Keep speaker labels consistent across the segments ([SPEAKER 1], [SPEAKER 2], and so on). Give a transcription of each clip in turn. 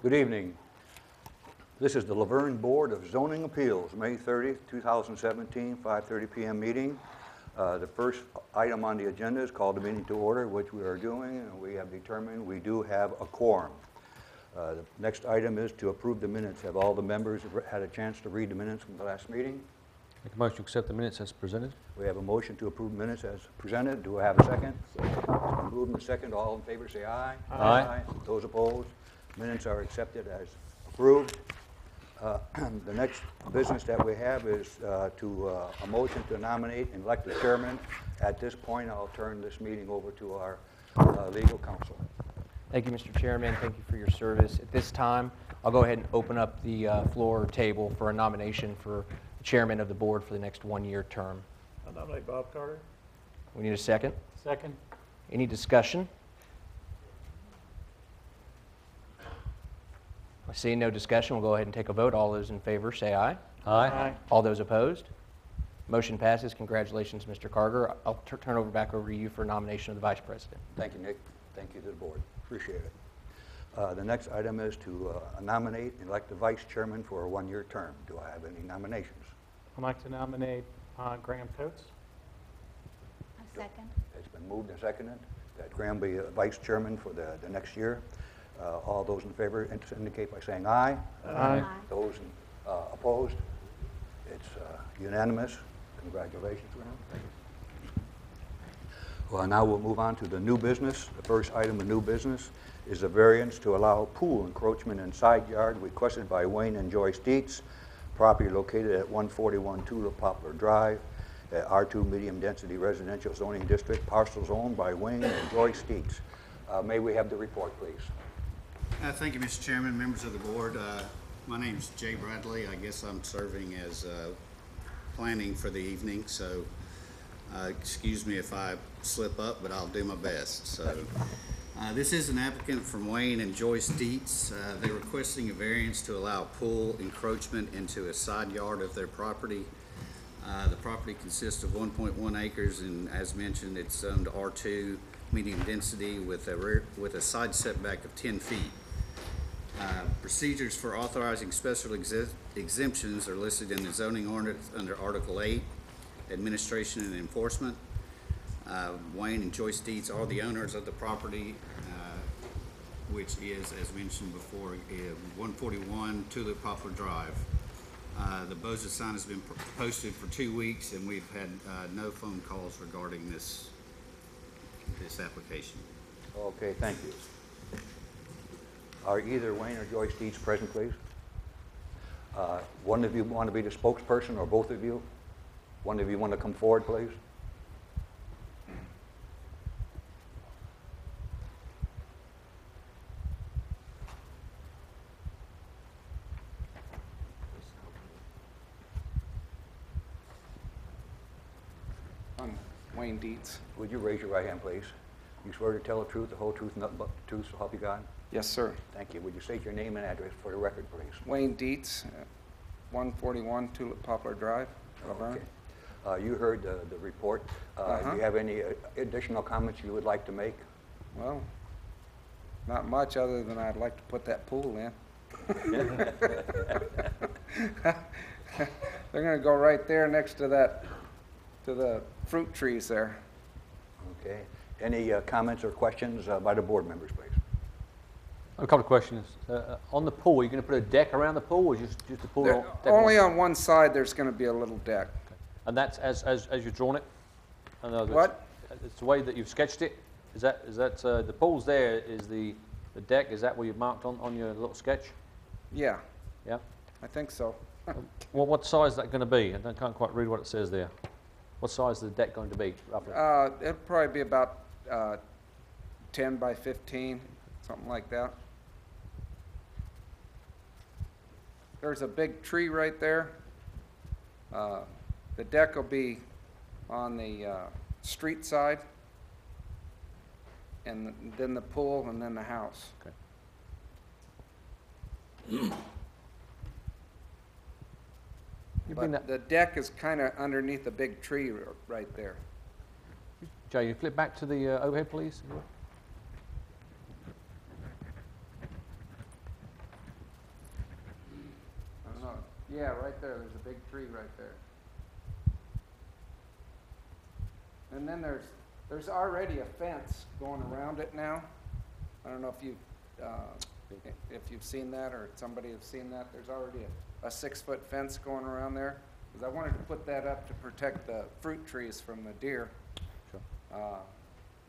[SPEAKER 1] Good evening. This is the Laverne Board of Zoning Appeals, May 30th, 2017, 5:30 p.m. meeting. The first item on the agenda is called the meeting to order, which we are doing, and we have determined we do have a quorum. The next item is to approve the minutes. Have all the members had a chance to read the minutes from the last meeting?
[SPEAKER 2] Make a motion to accept the minutes as presented.
[SPEAKER 1] We have a motion to approve minutes as presented. Do I have a second? Second. Moved and second. All in favor say aye.
[SPEAKER 2] Aye.
[SPEAKER 1] Those opposed? Minutes are accepted as approved. The next business that we have is a motion to nominate and elect a chairman. At this point, I'll turn this meeting over to our legal counsel.
[SPEAKER 3] Thank you, Mr. Chairman. Thank you for your service. At this time, I'll go ahead and open up the floor table for a nomination for chairman of the board for the next one-year term.
[SPEAKER 4] I nominate Bob Carter.
[SPEAKER 3] We need a second.
[SPEAKER 4] Second.
[SPEAKER 3] Any discussion? I see no discussion. We'll go ahead and take a vote. All those in favor say aye.
[SPEAKER 4] Aye.
[SPEAKER 3] All those opposed? Motion passes. Congratulations, Mr. Carter. I'll turn back over to you for nomination of the vice president.
[SPEAKER 1] Thank you, Nick. Thank you to the board. Appreciate it. The next item is to nominate and elect the vice chairman for a one-year term. Do I have any nominations?
[SPEAKER 4] I'd like to nominate Graham Coates.
[SPEAKER 5] A second.
[SPEAKER 1] It's been moved and seconded that Graham be vice chairman for the next year. All those in favor indicate by saying aye.
[SPEAKER 4] Aye.
[SPEAKER 1] Those opposed? It's unanimous. Congratulations, Graham. Well, now we'll move on to the new business. The first item of new business is a variance to allow pool encroachment in side yard requested by Wayne and Joyce Dietz, property located at 141 Tulip Poplar Drive, R2 medium density residential zoning district, parcels owned by Wayne and Joyce Dietz. May we have the report, please?
[SPEAKER 6] Thank you, Mr. Chairman, members of the board. My name is Jay Bradley. I guess I'm serving as planning for the evening, so excuse me if I slip up, but I'll do my best. So, this is an applicant from Wayne and Joyce Dietz. They're requesting a variance to allow pool encroachment into a side yard of their property. The property consists of 1.1 acres, and as mentioned, it's zoned R2 medium density with a side setback of 10 feet. Procedures for authorizing special exemptions are listed in the zoning ordinance under Article 8, Administration and Enforcement. Wayne and Joyce Dietz are the owners of the property, which is, as mentioned before, 141 Tulip Poplar Drive. The BOZA sign has been posted for 2 weeks, and we've had no phone calls regarding this application.
[SPEAKER 1] Okay, thank you. Are either Wayne or Joyce Dietz present, please? One of you want to be the spokesperson, or both of you? One of you want to come forward, please?
[SPEAKER 7] I'm Wayne Dietz.
[SPEAKER 1] Would you raise your right hand, please? You swear to tell the truth, the whole truth, and nothing but the truth, so help you God?
[SPEAKER 7] Yes, sir.
[SPEAKER 1] Thank you. Would you state your name and address for the record, please?
[SPEAKER 7] Wayne Dietz, 141 Tulip Poplar Drive, Laverne.
[SPEAKER 1] Okay. You heard the report. Do you have any additional comments you would like to make?
[SPEAKER 7] Well, not much other than I'd like to put that pool in. They're going to go right there next to the fruit trees there.
[SPEAKER 1] Okay. Any comments or questions by the board members, please?
[SPEAKER 2] A couple of questions. On the pool, are you going to put a deck around the pool, or just the pool?
[SPEAKER 7] There, only on one side there's going to be a little deck.
[SPEAKER 2] Okay. And that's as you've drawn it?
[SPEAKER 7] What?
[SPEAKER 2] It's the way that you've sketched it? Is that the pool's there, is the deck, is that where you've marked on your little sketch?
[SPEAKER 7] Yeah.
[SPEAKER 2] Yeah?
[SPEAKER 7] I think so.
[SPEAKER 2] Well, what size is that going to be? I can't quite read what it says there. What size is the deck going to be, roughly?
[SPEAKER 7] It'll probably be about 10 by 15, something like that. There's a big tree right there. The deck will be on the street side, and then the pool, and then the house.
[SPEAKER 2] Okay.
[SPEAKER 7] But the deck is kind of underneath a big tree right there.
[SPEAKER 2] Joe, you flip back to the overhead, please.
[SPEAKER 7] Yeah, right there, there's a big tree right there. And then there's already a fence going around it now. I don't know if you've seen that or somebody has seen that. There's already a 6-foot fence going around there. Because I wanted to put that up to protect the fruit trees from the deer.
[SPEAKER 2] Sure.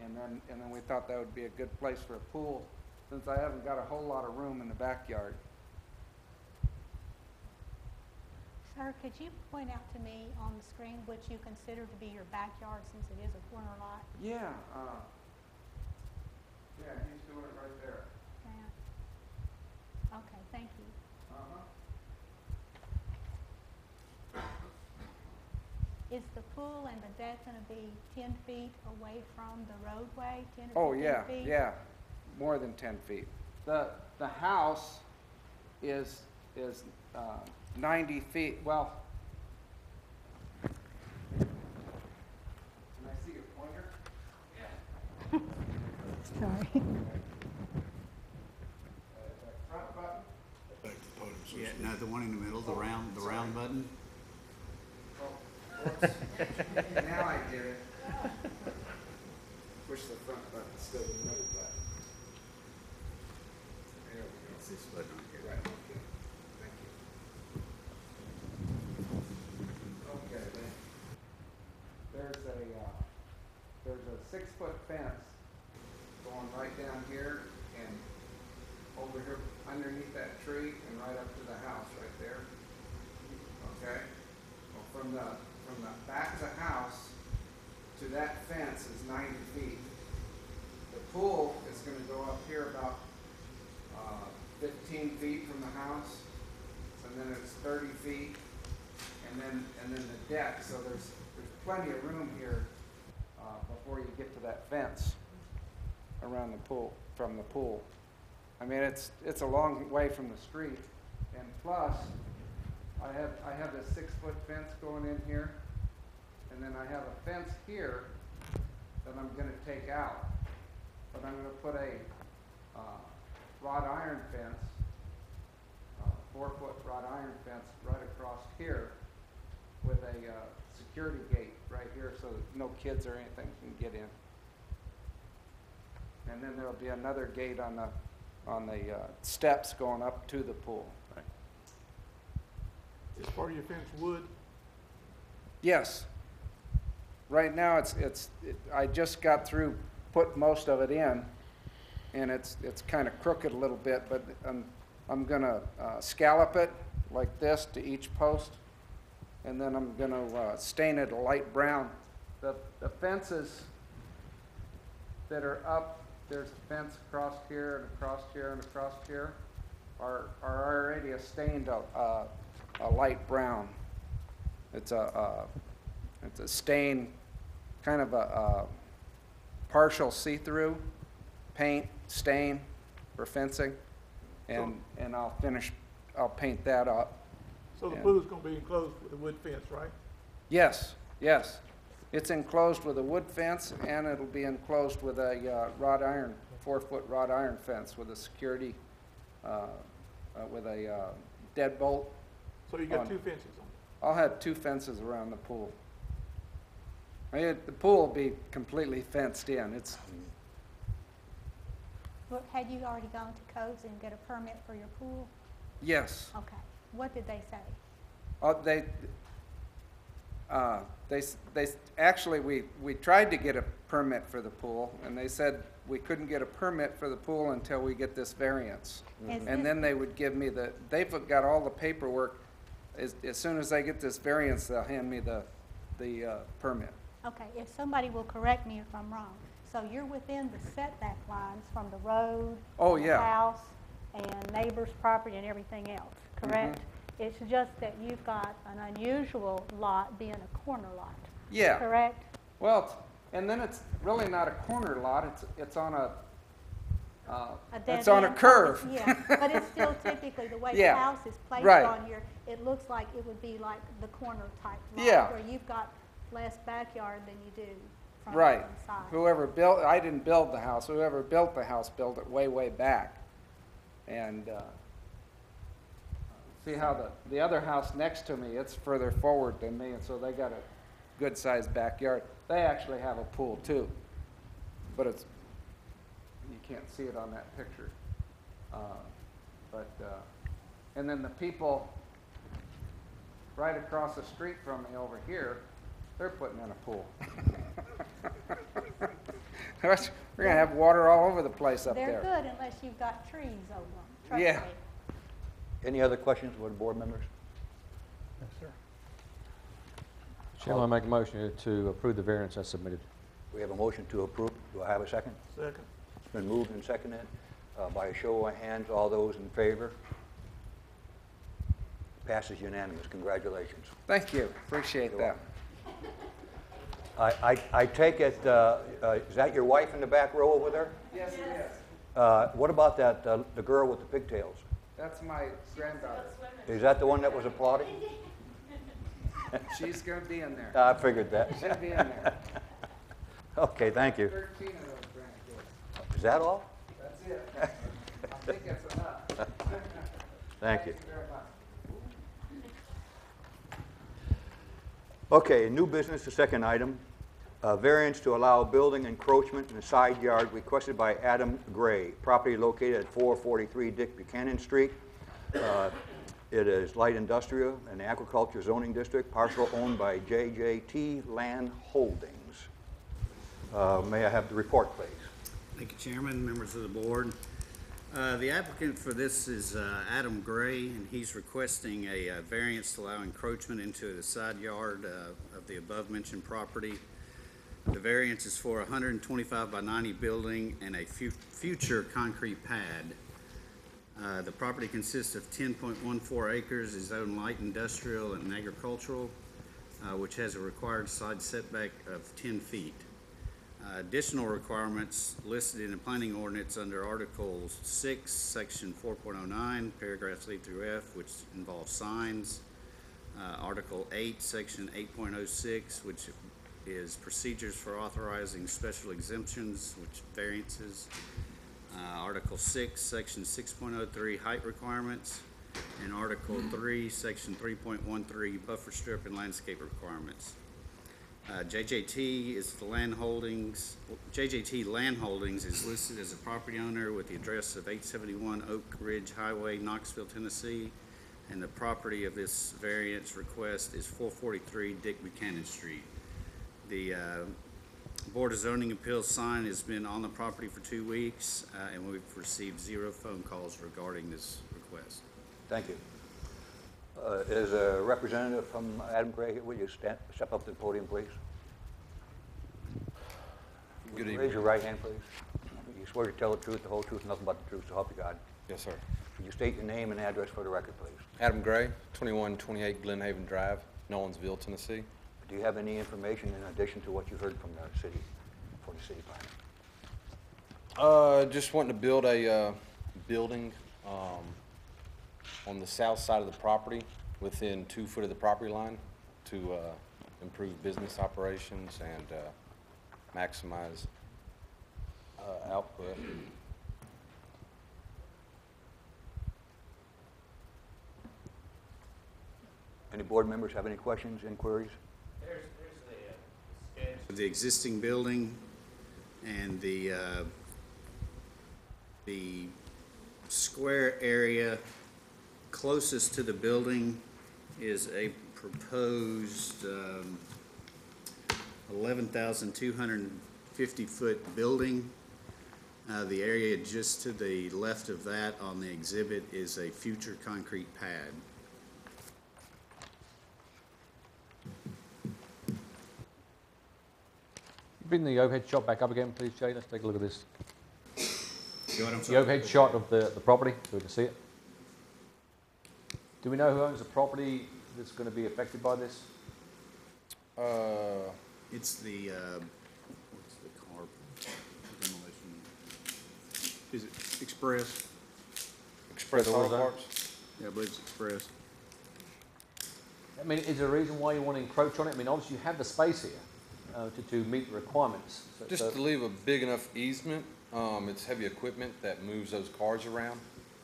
[SPEAKER 7] And then we thought that would be a good place for a pool, since I haven't got a whole lot of room in the backyard.
[SPEAKER 5] Sir, could you point out to me on the screen what you consider to be your backyard, since it is a corner lot?
[SPEAKER 7] Yeah, he's doing it right there.
[SPEAKER 5] Yeah. Okay, thank you. Is the pool and the deck going to be 10 feet away from the roadway, 10 or 15 feet?
[SPEAKER 7] Yeah, more than 10 feet. The house is 90 feet, well. Can I see your pointer? Yeah.
[SPEAKER 5] Sorry.
[SPEAKER 7] Front button?
[SPEAKER 6] Yeah, no, the one in the middle, the round button.
[SPEAKER 7] Oh, whoops. Now I get it. Push the front button instead of the middle button. There we go.
[SPEAKER 6] It's this button right here.
[SPEAKER 7] Right, okay. Thank you. Okay, then. There's a 6-foot fence going right down here and over here underneath that tree and right up to the house right there. Okay? Well, from the back of the house to that fence is 90 feet. The pool is going to go up here about 15 feet from the house, and then it's 30 feet, and then the deck. So there's plenty of room here before you get to that fence around the pool, from the pool. I mean, it's a long way from the street, and plus, I have this 6-foot fence going in here, and then I have a fence here that I'm going to take out, but I'm going to put a wrought iron fence, 4-foot wrought iron fence right across here with a security gate right here so that no kids or anything can get in. And then there'll be another gate on the steps going up to the pool.
[SPEAKER 2] Right.
[SPEAKER 8] Is part of your fence wood?
[SPEAKER 7] Yes. Right now, I just got through put most of it in, and it's kind of crooked a little bit, but I'm gonna scallop it like this to each post, and then I'm gonna stain it a light brown. The fences that are up, there's a fence across here and across here and across here, are already stained a light brown. It's a stain, kind of a partial see-through paint stain for fencing, and I'll paint that up.
[SPEAKER 8] So the
[SPEAKER 7] Yeah.
[SPEAKER 8] pool is gonna be enclosed with a wood fence, right?
[SPEAKER 7] Yes, yes. It's enclosed with a wood fence, and it'll be enclosed with a wrought iron, 4-foot wrought iron fence with a security, with a deadbolt.
[SPEAKER 8] So you got
[SPEAKER 7] On-
[SPEAKER 8] 2 fences on it.
[SPEAKER 7] I'll have 2 fences around the pool. The pool will be completely fenced in.
[SPEAKER 5] Well, had you already gone to codes and get a permit for your pool?
[SPEAKER 7] Yes.
[SPEAKER 5] Okay. What did they say?
[SPEAKER 7] Actually, we tried to get a permit for the pool, and they said we couldn't get a permit for the pool until we get this variance.
[SPEAKER 5] Is
[SPEAKER 7] And
[SPEAKER 5] this-
[SPEAKER 7] then they would give me they've got all the paperwork. As soon as I get this variance, they'll hand me the permit.
[SPEAKER 5] Okay, if somebody will correct me if I'm wrong. So you're within the setback lines from the road,
[SPEAKER 7] Oh,
[SPEAKER 5] the
[SPEAKER 7] yeah.
[SPEAKER 5] house, and neighbor's property and everything else, correct?
[SPEAKER 7] Mm-hmm.
[SPEAKER 5] It's just that you've got an unusual lot being a corner lot,
[SPEAKER 7] Yeah.
[SPEAKER 5] correct?
[SPEAKER 7] Well, and then it's really not a corner lot. It's on a
[SPEAKER 5] dead
[SPEAKER 7] it's on a
[SPEAKER 5] end
[SPEAKER 7] curve.
[SPEAKER 5] Yeah, but it's still typically, the way the
[SPEAKER 7] Yeah,
[SPEAKER 5] house is placed
[SPEAKER 7] right.
[SPEAKER 5] on your, it looks like it would be like the corner type lot.
[SPEAKER 7] Yeah.
[SPEAKER 5] Where you've got less backyard than you do front
[SPEAKER 7] Right.
[SPEAKER 5] and side.
[SPEAKER 7] Whoever built, I didn't build the house. Whoever built the house built it way, way back. And See how the other house next to me, it's further forward than me, and so they got a good-sized backyard. They actually have a pool too, but it's, you can't see it on that picture. And then the people right across the street from me over here, they're putting in a pool. We're gonna have water all over the place up
[SPEAKER 5] They're
[SPEAKER 7] there.
[SPEAKER 5] good unless you've got trees over them, trust
[SPEAKER 7] Yeah.
[SPEAKER 5] me.
[SPEAKER 1] Any other questions with the board members?
[SPEAKER 4] Yes, sir.
[SPEAKER 2] Chairman, I make a motion to approve the variance as submitted.
[SPEAKER 1] We have a motion to approve. Do I have a second?
[SPEAKER 8] Second.
[SPEAKER 1] It's been moved and seconded. By a show of hands, all those in favor? Passes unanimous. Congratulations.
[SPEAKER 7] Thank you, appreciate that.
[SPEAKER 1] I take it, is that your wife in the back row over there?
[SPEAKER 7] Yes, it is.
[SPEAKER 1] What about that, the girl with the pigtails?
[SPEAKER 7] That's my granddaughter.
[SPEAKER 1] Is that the one that was applauding?
[SPEAKER 7] She's gonna be in there.
[SPEAKER 1] I figured that.
[SPEAKER 7] She'll be in there.
[SPEAKER 1] Okay, thank you.
[SPEAKER 7] 13 of those grandkids.
[SPEAKER 1] Is that all?
[SPEAKER 7] That's it. I think it's enough.
[SPEAKER 1] Thank you.
[SPEAKER 7] very much.
[SPEAKER 1] Okay, new business, the second item. Variance to allow building encroachment in a side yard requested by Adam Gray, property located at 443 Dick Buchanan Street. It is light industrial and agriculture zoning district, parcel owned by JJT Land Holdings. May I have the report, please?
[SPEAKER 6] Thank you, Chairman, members of the board. The applicant for this is Adam Gray, and he's requesting a variance to allow encroachment into the side yard of the above-mentioned property. The variance is for a 125 by 90 building and a future concrete pad. The property consists of 10.14 acres, is zoned light industrial and agricultural, which has a required side setback of 10 feet. Additional requirements listed in the planning ordinance under Article 6, Section 4.09, paragraphs A through F, which involves signs. Article 8, Section 8.06, which is procedures for authorizing special exemptions, which variances. Article 6, Section 6.03, height requirements. And Article 3, Section 3.13, buffer strip and landscape requirements. JJT is the land holdings. JJT Land Holdings is listed as a property owner with the address of 871 Oak Ridge Highway, Knoxville, Tennessee, and the property of this variance request is 443 Dick Buchanan Street. The Board of Zoning Appeals sign has been on the property for 2 weeks, and we've received 0 phone calls regarding this request.
[SPEAKER 1] Thank you. Is a representative from Adam Gray here? Will you step up to the podium, please?
[SPEAKER 9] Good evening.
[SPEAKER 1] Raise your right hand, please. You swear to tell the truth, the whole truth, and nothing but the truth, so help you God.
[SPEAKER 9] Yes, sir.
[SPEAKER 1] Would you state your name and address for the record, please?
[SPEAKER 9] Adam Gray, 2128 Glenhaven Drive, Nolensville, Tennessee.
[SPEAKER 1] Do you have any information in addition to what you heard from the city, for the city planner?
[SPEAKER 9] Just wanting to build a building on the south side of the property within 2 foot of the property line to improve business operations and maximize output.
[SPEAKER 1] Any board members have any questions, inquiries?
[SPEAKER 6] There's the sketch of the existing building, and the square area closest to the building is a proposed 11,250 foot building. The area just to the left of that on the exhibit is a future concrete pad.
[SPEAKER 2] Bring the overhead shot back up again, please, Jay. Let's take a look at this.
[SPEAKER 6] You know what I'm
[SPEAKER 2] The
[SPEAKER 6] saying?
[SPEAKER 2] overhead shot of the property, so we can see it. Do we know who owns the property that's going to be affected by this?
[SPEAKER 6] It's the, what's the car demolition? Is it Express?
[SPEAKER 9] Express
[SPEAKER 2] Auto
[SPEAKER 9] Auto
[SPEAKER 2] Zone?
[SPEAKER 9] Parts.
[SPEAKER 6] Yeah, I believe it's Express.
[SPEAKER 2] I mean, is there a reason why you want to encroach on it? I mean, obviously you have the space here to meet the requirements.
[SPEAKER 9] Just to leave a big enough easement. It's heavy equipment that moves those cars around.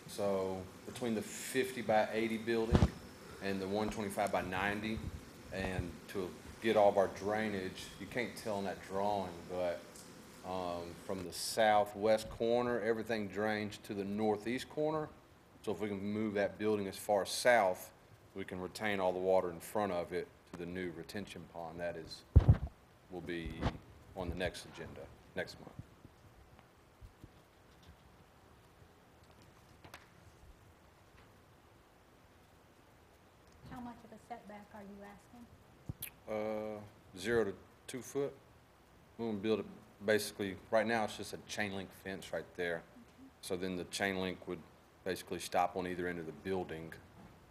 [SPEAKER 9] So between the 50 by 80 building and the 125 by 90, and to get all of our drainage, you can't tell in that drawing, but from the southwest corner, everything drains to the northeast corner. So if we can move that building as far south, we can retain all the water in front of it to the new retention pond. That is, will be on the next agenda next month.
[SPEAKER 5] How much of a setback are you asking?
[SPEAKER 9] 0 to 2 foot. We're gonna build it, basically, right now it's just a chain link fence right there. So then the chain link would basically stop on either end of the building,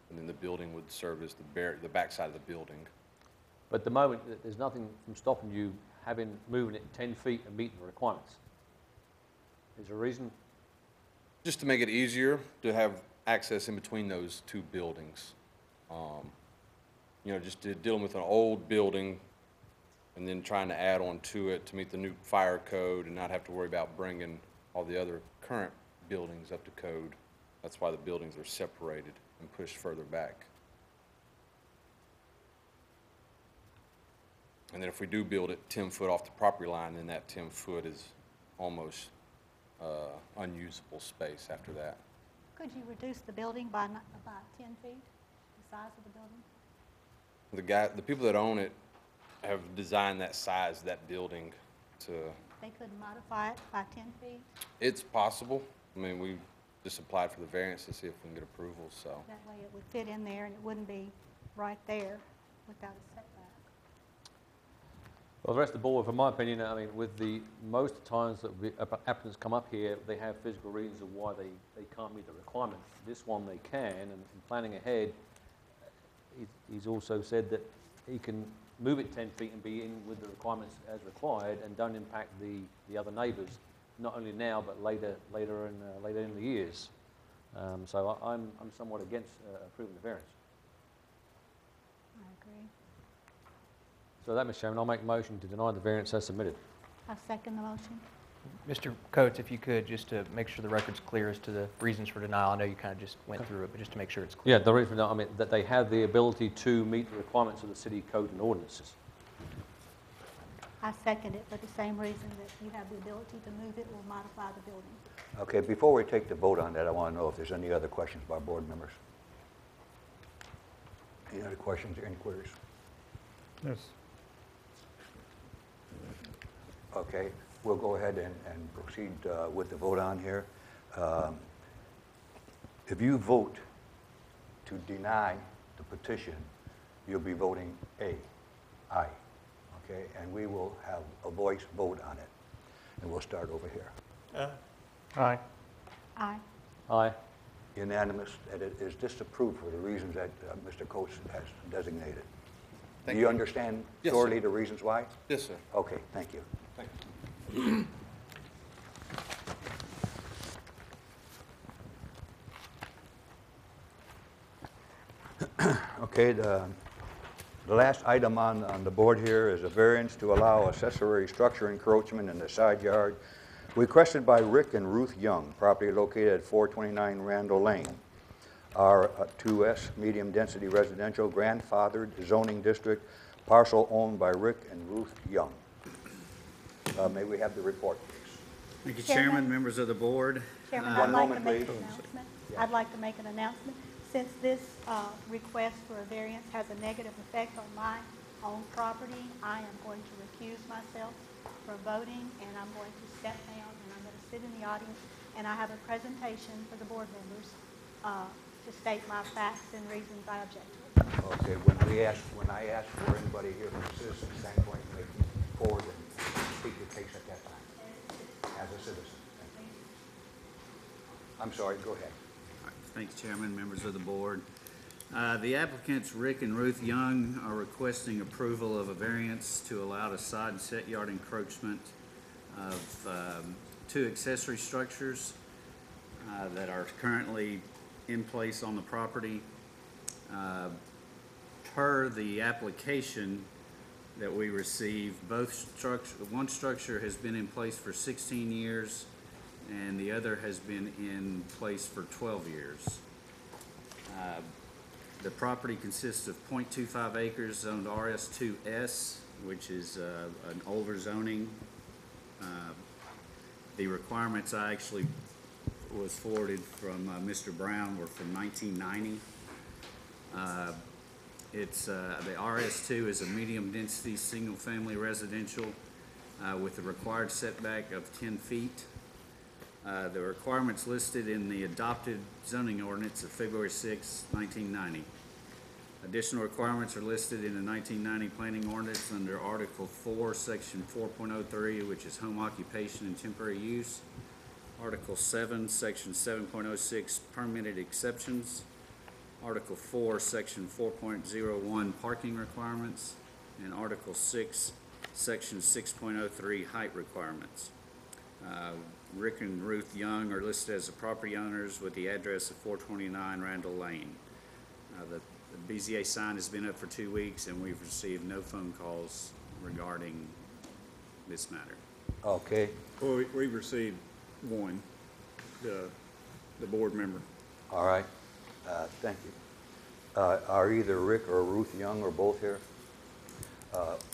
[SPEAKER 9] and then the building would serve as the backside of the building.
[SPEAKER 2] But at the moment, there's nothing from stopping you moving it 10 feet and meeting the requirements. Is there a reason?
[SPEAKER 9] Just to make it easier to have access in between those two buildings. You know, just dealing with an old building and then trying to add on to it to meet the new fire code and not have to worry about bringing all the other current buildings up to code. That's why the buildings are separated and pushed further back. And then if we do build it 10 foot off the property line, then that 10 foot is almost unusable space after that.
[SPEAKER 5] Could you reduce the building by 10 feet, the size of the building?
[SPEAKER 9] The people that own it have designed that size, that building, to.
[SPEAKER 5] They could modify it by 10 feet?
[SPEAKER 9] It's possible. I mean, we just applied for the variance to see if we can get approval, so.
[SPEAKER 5] That way it would fit in there and it wouldn't be right there without a setback.
[SPEAKER 2] Well, the rest of the board, from my opinion, I mean, with most times that applicants come up here, they have physical reasons of why they can't meet the requirement. This one they can, and in planning ahead, he's also said that he can move it 10 feet and be in with the requirements as required and don't impact the other neighbours, not only now but later in the years. So I'm somewhat against approving the variance.
[SPEAKER 5] I agree.
[SPEAKER 2] So that, Mr. Chairman, I'll make a motion to deny the variance as submitted.
[SPEAKER 5] I second the motion.
[SPEAKER 3] Mr. Coates, if you could, just to make sure the record's clear as to the reasons for denial. I know you kind of just went through it, but just to make sure it's clear.
[SPEAKER 2] Yeah, the reason, I mean, that they have the ability to meet the requirements of the city code and ordinances.
[SPEAKER 5] I second it for the same reason that you have the ability to move it or modify the building.
[SPEAKER 1] Okay, before we take the vote on that, I want to know if there's any other questions by board members. Any other questions or inquiries?
[SPEAKER 4] Yes.
[SPEAKER 1] Okay, we'll go ahead and proceed with the vote on here. If you vote to deny the petition, you'll be voting aye, okay? And we will have a voice vote on it. And we'll start over here.
[SPEAKER 4] Aye.
[SPEAKER 5] Aye.
[SPEAKER 2] Aye.
[SPEAKER 1] Unanimous that it is disapproved for the reasons that Mr. Coates has designated.
[SPEAKER 9] Thank
[SPEAKER 1] Do you
[SPEAKER 9] you.
[SPEAKER 1] understand
[SPEAKER 9] Yes,
[SPEAKER 1] thoroughly
[SPEAKER 9] sir.
[SPEAKER 1] the reasons why?
[SPEAKER 9] Yes, sir.
[SPEAKER 1] Okay, thank you.
[SPEAKER 9] Thank you.
[SPEAKER 1] Okay, the last item on the board here is a variance to allow accessory structure encroachment in the side yard requested by Rick and Ruth Young, property located at 429 Randall Lane, R2S medium density residential grandfathered zoning district, parcel owned by Rick and Ruth Young. May we have the report, please?
[SPEAKER 6] Thank you,
[SPEAKER 5] Chairman.
[SPEAKER 6] Chairman, members of the board.
[SPEAKER 5] Chairman,
[SPEAKER 1] One
[SPEAKER 5] I'd like to
[SPEAKER 1] moment,
[SPEAKER 5] make an
[SPEAKER 1] please.
[SPEAKER 5] announcement.
[SPEAKER 1] Yeah.
[SPEAKER 5] I'd like to make an announcement. Since this request for a variance has a negative effect on my own property, I am going to recuse myself from voting, and I'm going to step down, and I'm going to sit in the audience, and I have a presentation for the board members to state my facts and reasons I object to it.
[SPEAKER 1] Okay, when I ask for anybody here from a citizen standpoint, may come forward and speak your case at that time, as a citizen. Thank you. I'm sorry, go ahead.
[SPEAKER 6] Thanks, Chairman, members of the board. The applicants, Rick and Ruth Young, are requesting approval of a variance to allow a side and set yard encroachment of 2 accessory structures that are currently in place on the property. Per the application that we received, one structure has been in place for 16 years, and the other has been in place for 12 years. The property consists of .25 acres zoned RS2S, which is an older zoning. The requirements I actually was forwarded from Mr. Brown were from 1990. The RS2 is a medium-density, single-family residential with a required setback of 10 feet. The requirements listed in the adopted zoning ordinance of February 6, 1990. Additional requirements are listed in the 1990 planning ordinance under Article 4, Section 4.03, which is home occupation and temporary use. Article 7, Section 7.06, permitted exceptions. Article 4, Section 4.01, parking requirements. And Article 6, Section 6.03, height requirements. Rick and Ruth Young are listed as the property owners with the address of 429 Randall Lane. The BZA sign has been up for 2 weeks, and we've received no phone calls regarding this matter.
[SPEAKER 1] Okay,
[SPEAKER 8] Well, we've received one, the board member.
[SPEAKER 1] all right, thank you. Are either Rick or Ruth Young or both here?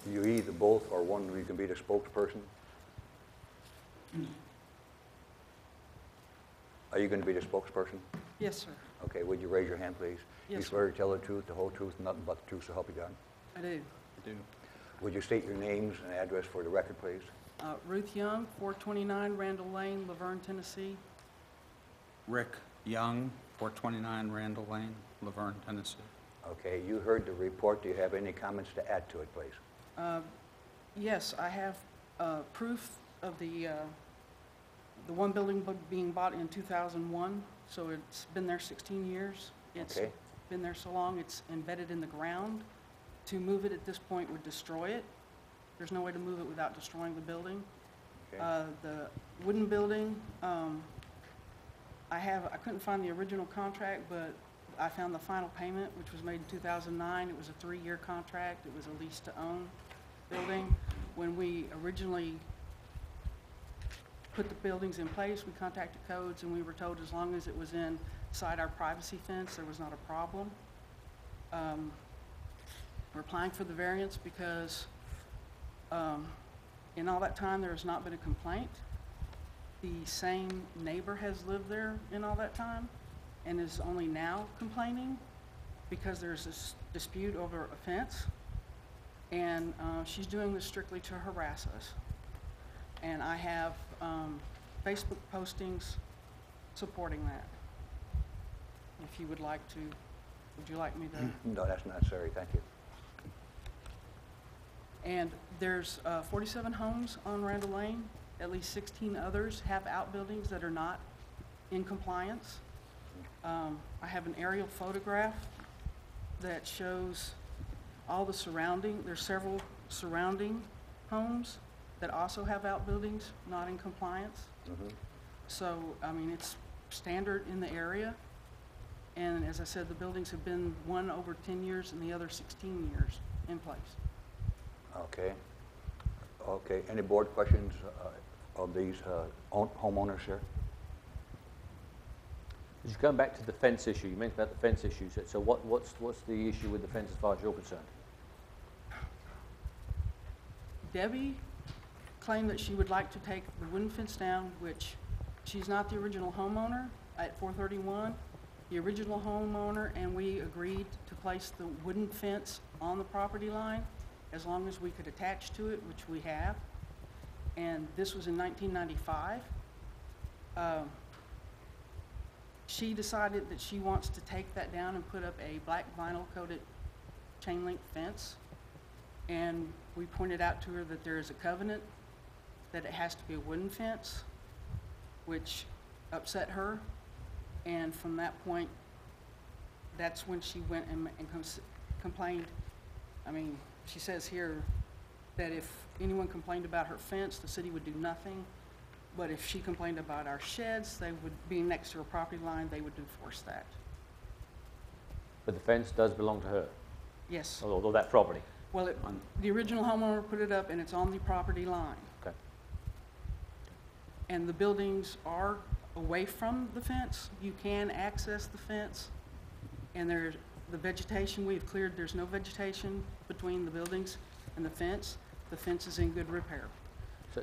[SPEAKER 1] You either both or one of you can be the spokesperson? Are you going to be the spokesperson?
[SPEAKER 10] Yes, sir.
[SPEAKER 1] Okay, would you raise your hand, please? You
[SPEAKER 10] Yes,
[SPEAKER 1] swear to tell the truth, the whole truth, and nothing but the truth, so help you God?
[SPEAKER 10] I do.
[SPEAKER 1] Would you state your names and address for the record, please?
[SPEAKER 10] Ruth Young, 429 Randall Lane, Laverne, Tennessee.
[SPEAKER 11] Rick Young, 429 Randall Lane, Laverne, Tennessee.
[SPEAKER 1] Okay, you heard the report. Do you have any comments to add to it, please?
[SPEAKER 10] Yes, I have proof of the one building being bought in 2001, so it's been there 16 years. It's
[SPEAKER 1] Okay.
[SPEAKER 10] been there so long, it's embedded in the ground. To move it at this point would destroy it. There's no way to move it without destroying the building.
[SPEAKER 1] Okay.
[SPEAKER 10] The wooden building, I couldn't find the original contract, but I found the final payment, which was made in 2009. It was a 3-year contract. It was a lease-to-own building. When we originally put the buildings in place, we contacted codes, and we were told as long as it was inside our privacy fence, there was not a problem. We're applying for the variance because in all that time, there has not been a complaint. The same neighbor has lived there in all that time and is only now complaining because there's this dispute over a fence. And she's doing this strictly to harass us. And I have Facebook postings supporting that. If you would like to, would you like me to?
[SPEAKER 1] No, that's not necessary. Thank you.
[SPEAKER 10] And there's 47 homes on Randall Lane. At least 16 others have outbuildings that are not in compliance. I have an aerial photograph that shows all the surrounding. There's several surrounding homes that also have outbuildings not in compliance. So, I mean, it's standard in the area. And as I said, the buildings have been one over 10 years and the other 16 years in place.
[SPEAKER 1] Okay. Okay, any board questions of these homeowners here?
[SPEAKER 2] Just going back to the fence issue, you mentioned about the fence issue. So what's the issue with the fence as far as you're concerned?
[SPEAKER 10] Debbie claimed that she would like to take the wooden fence down, which she's not the original homeowner at 431. The original homeowner and we agreed to place the wooden fence on the property line as long as we could attach to it, which we have. And this was in 1995. She decided that she wants to take that down and put up a black vinyl coated chain link fence. And we pointed out to her that there is a covenant that it has to be a wooden fence, which upset her. And from that point, that's when she went and complained. I mean, she says here that if anyone complained about her fence, the city would do nothing. But if she complained about our sheds, they would be next to her property line, they would enforce that.
[SPEAKER 2] But the fence does belong to her,
[SPEAKER 10] Yes.
[SPEAKER 2] or that property.
[SPEAKER 10] Well, the original homeowner put it up and it's on the property line.
[SPEAKER 2] Okay.
[SPEAKER 10] and the buildings are away from the fence. You can access the fence, and there's the vegetation we've cleared. There's no vegetation between the buildings and the fence. The fence is in good repair.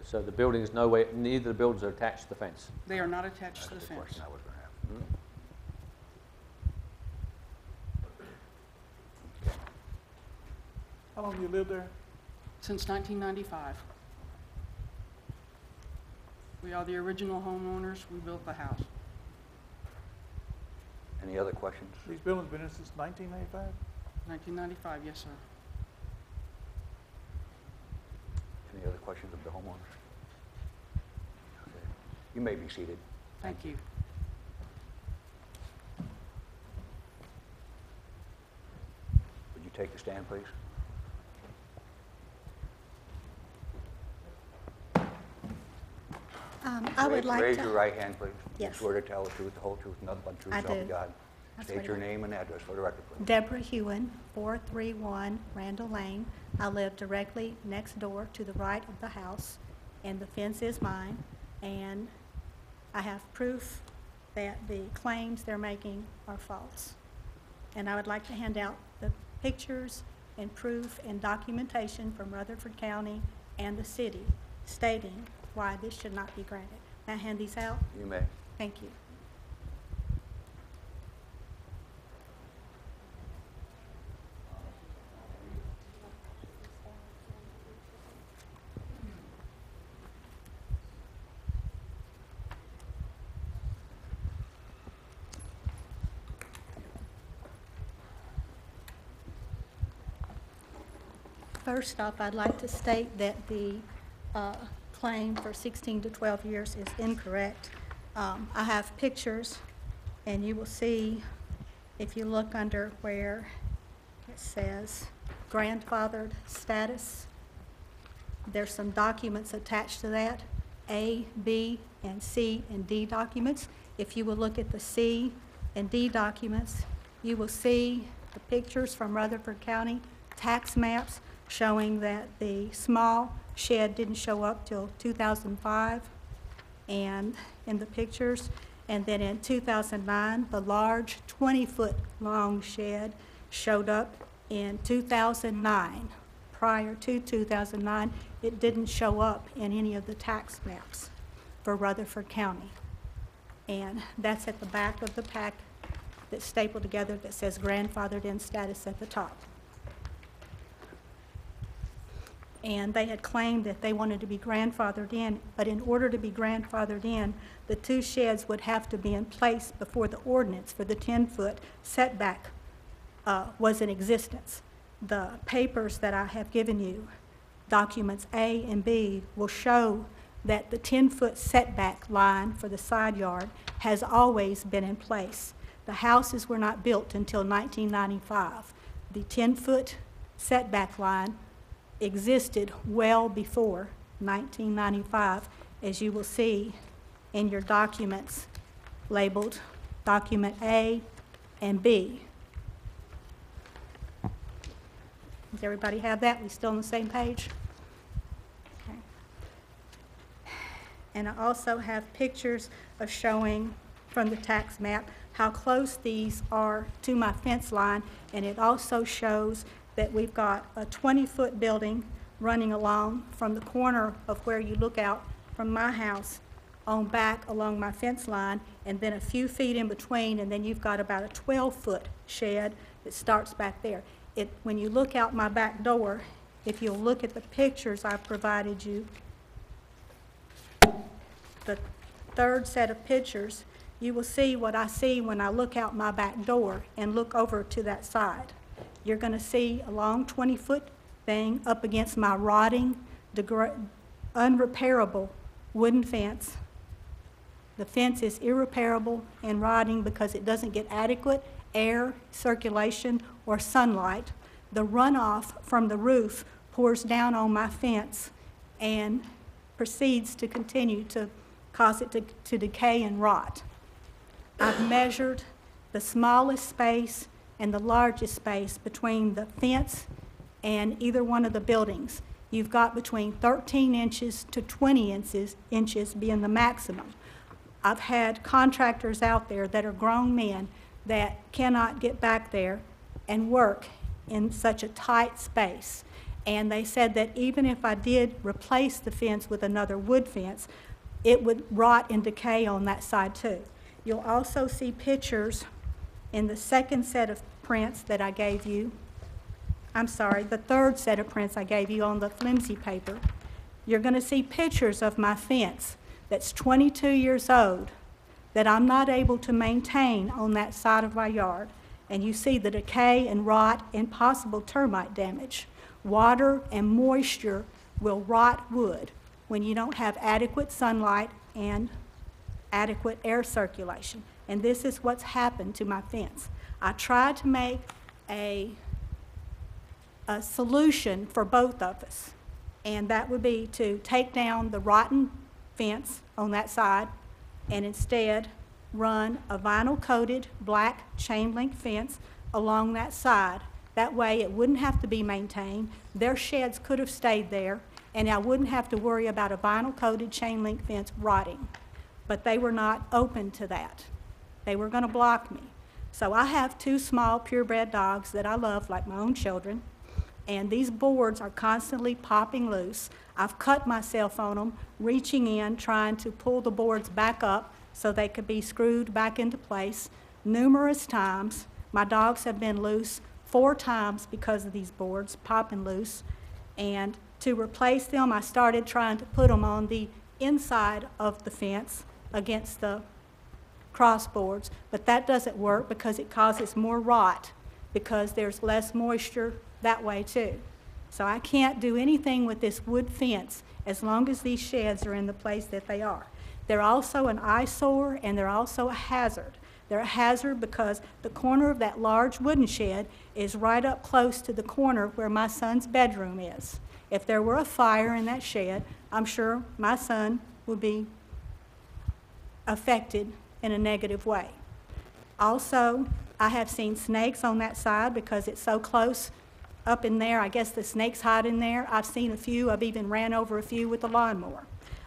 [SPEAKER 2] So the building is nowhere, neither of the buildings are attached to the fence?
[SPEAKER 10] They are not attached to the
[SPEAKER 1] That's the
[SPEAKER 10] fence.
[SPEAKER 1] question I was going to have.
[SPEAKER 4] How long you lived there?
[SPEAKER 10] Since 1995. We are the original homeowners. We built the house.
[SPEAKER 1] Any other questions?
[SPEAKER 4] These buildings been in since 1995?
[SPEAKER 10] 1995, yes, sir.
[SPEAKER 1] Any other questions of the homeowners? Okay. You may be seated.
[SPEAKER 10] Thank you.
[SPEAKER 1] Would you take the stand, please?
[SPEAKER 5] I would like to...
[SPEAKER 1] Raise your right hand, please.
[SPEAKER 5] Yes.
[SPEAKER 1] You swear to tell the truth, the whole truth, and nothing but the truth,
[SPEAKER 5] I
[SPEAKER 1] so help you
[SPEAKER 5] do.
[SPEAKER 1] God.
[SPEAKER 5] I swear
[SPEAKER 1] State
[SPEAKER 5] to
[SPEAKER 1] your
[SPEAKER 5] God.
[SPEAKER 1] name and address for the record, please.
[SPEAKER 5] Deborah Hewen, 431 Randall Lane. I live directly next door to the right of the house, and the fence is mine. And I have proof that the claims they're making are false. And I would like to hand out the pictures and proof and documentation from Rutherford County and the city stating why this should not be granted. May I hand these out?
[SPEAKER 1] You may.
[SPEAKER 5] Thank you. First off, I'd like to state that the claim for 16 to 12 years is incorrect. I have pictures, and you will see, if you look under where it says grandfathered status, there's some documents attached to that, A, B, and C and D documents. If you will look at the C and D documents, you will see the pictures from Rutherford County tax maps showing that the small shed didn't show up till 2005, and in the pictures, and then in 2009, the large 20-foot long shed showed up in 2009. Prior to 2009, it didn't show up in any of the tax maps for Rutherford County. And that's at the back of the pack that's stapled together that says grandfathered in status at the top. And they had claimed that they wanted to be grandfathered in, but in order to be grandfathered in, the two sheds would have to be in place before the ordinance for the 10-foot setback was in existence. The papers that I have given you, documents A and B, will show that the 10-foot setback line for the side yard has always been in place. The houses were not built until 1995. The 10-foot setback line existed well before 1995, as you will see in your documents labeled document A and B. Does everybody have that? We still on the same page? Okay. And I also have pictures of showing from the tax map how close these are to my fence line, and it also shows that we've got a 20-foot building running along from the corner of where you look out from my house on back along my fence line, and then a few feet in between, and then you've got about a 12-foot shed that starts back there. When you look out my back door, if you'll look at the pictures I've provided you, the third set of pictures, you will see what I see when I look out my back door and look over to that side. You're going to see a long 20-foot thing up against my rotting, unrepairable wooden fence. The fence is irreparable and rotting because it doesn't get adequate air, circulation, or sunlight. The runoff from the roof pours down on my fence and proceeds to continue to cause it to decay and rot. I've measured the smallest space and the largest space between the fence and either one of the buildings. you've got between 13 inches to 20 inches being the maximum. I've had contractors out there that are grown men that cannot get back there and work in such a tight space. And they said that even if I did replace the fence with another wood fence, it would rot and decay on that side too. You'll also see pictures in the second set of prints that I gave you. I'm sorry, the third set of prints I gave you on the flimsy paper. You're going to see pictures of my fence that's 22 years old that I'm not able to maintain on that side of my yard. And you see the decay and rot and possible termite damage. Water and moisture will rot wood when you don't have adequate sunlight and adequate air circulation. And this is what's happened to my fence. I tried to make a solution for both of us, and that would be to take down the rotten fence on that side and instead run a vinyl-coated black chain-link fence along that side. That way it wouldn't have to be maintained. Their sheds could have stayed there, and I wouldn't have to worry about a vinyl-coated chain-link fence rotting. But they were not open to that. They were going to block me. So I have two small purebred dogs that I love like my own children, and these boards are constantly popping loose. I've cut myself on them, reaching in, trying to pull the boards back up so they could be screwed back into place numerous times. My dogs have been loose 4 times because of these boards popping loose. And to replace them, I started trying to put them on the inside of the fence against the crossboards, but that doesn't work because it causes more rot because there's less moisture that way too. So I can't do anything with this wood fence as long as these sheds are in the place that they are. They're also an eyesore and they're also a hazard. They're a hazard because the corner of that large wooden shed is right up close to the corner where my son's bedroom is. If there were a fire in that shed, I'm sure my son would be affected in a negative way. Also, I have seen snakes on that side because it's so close up in there. I guess the snakes hide in there. I've seen a few. I've even ran over a few with a lawnmower,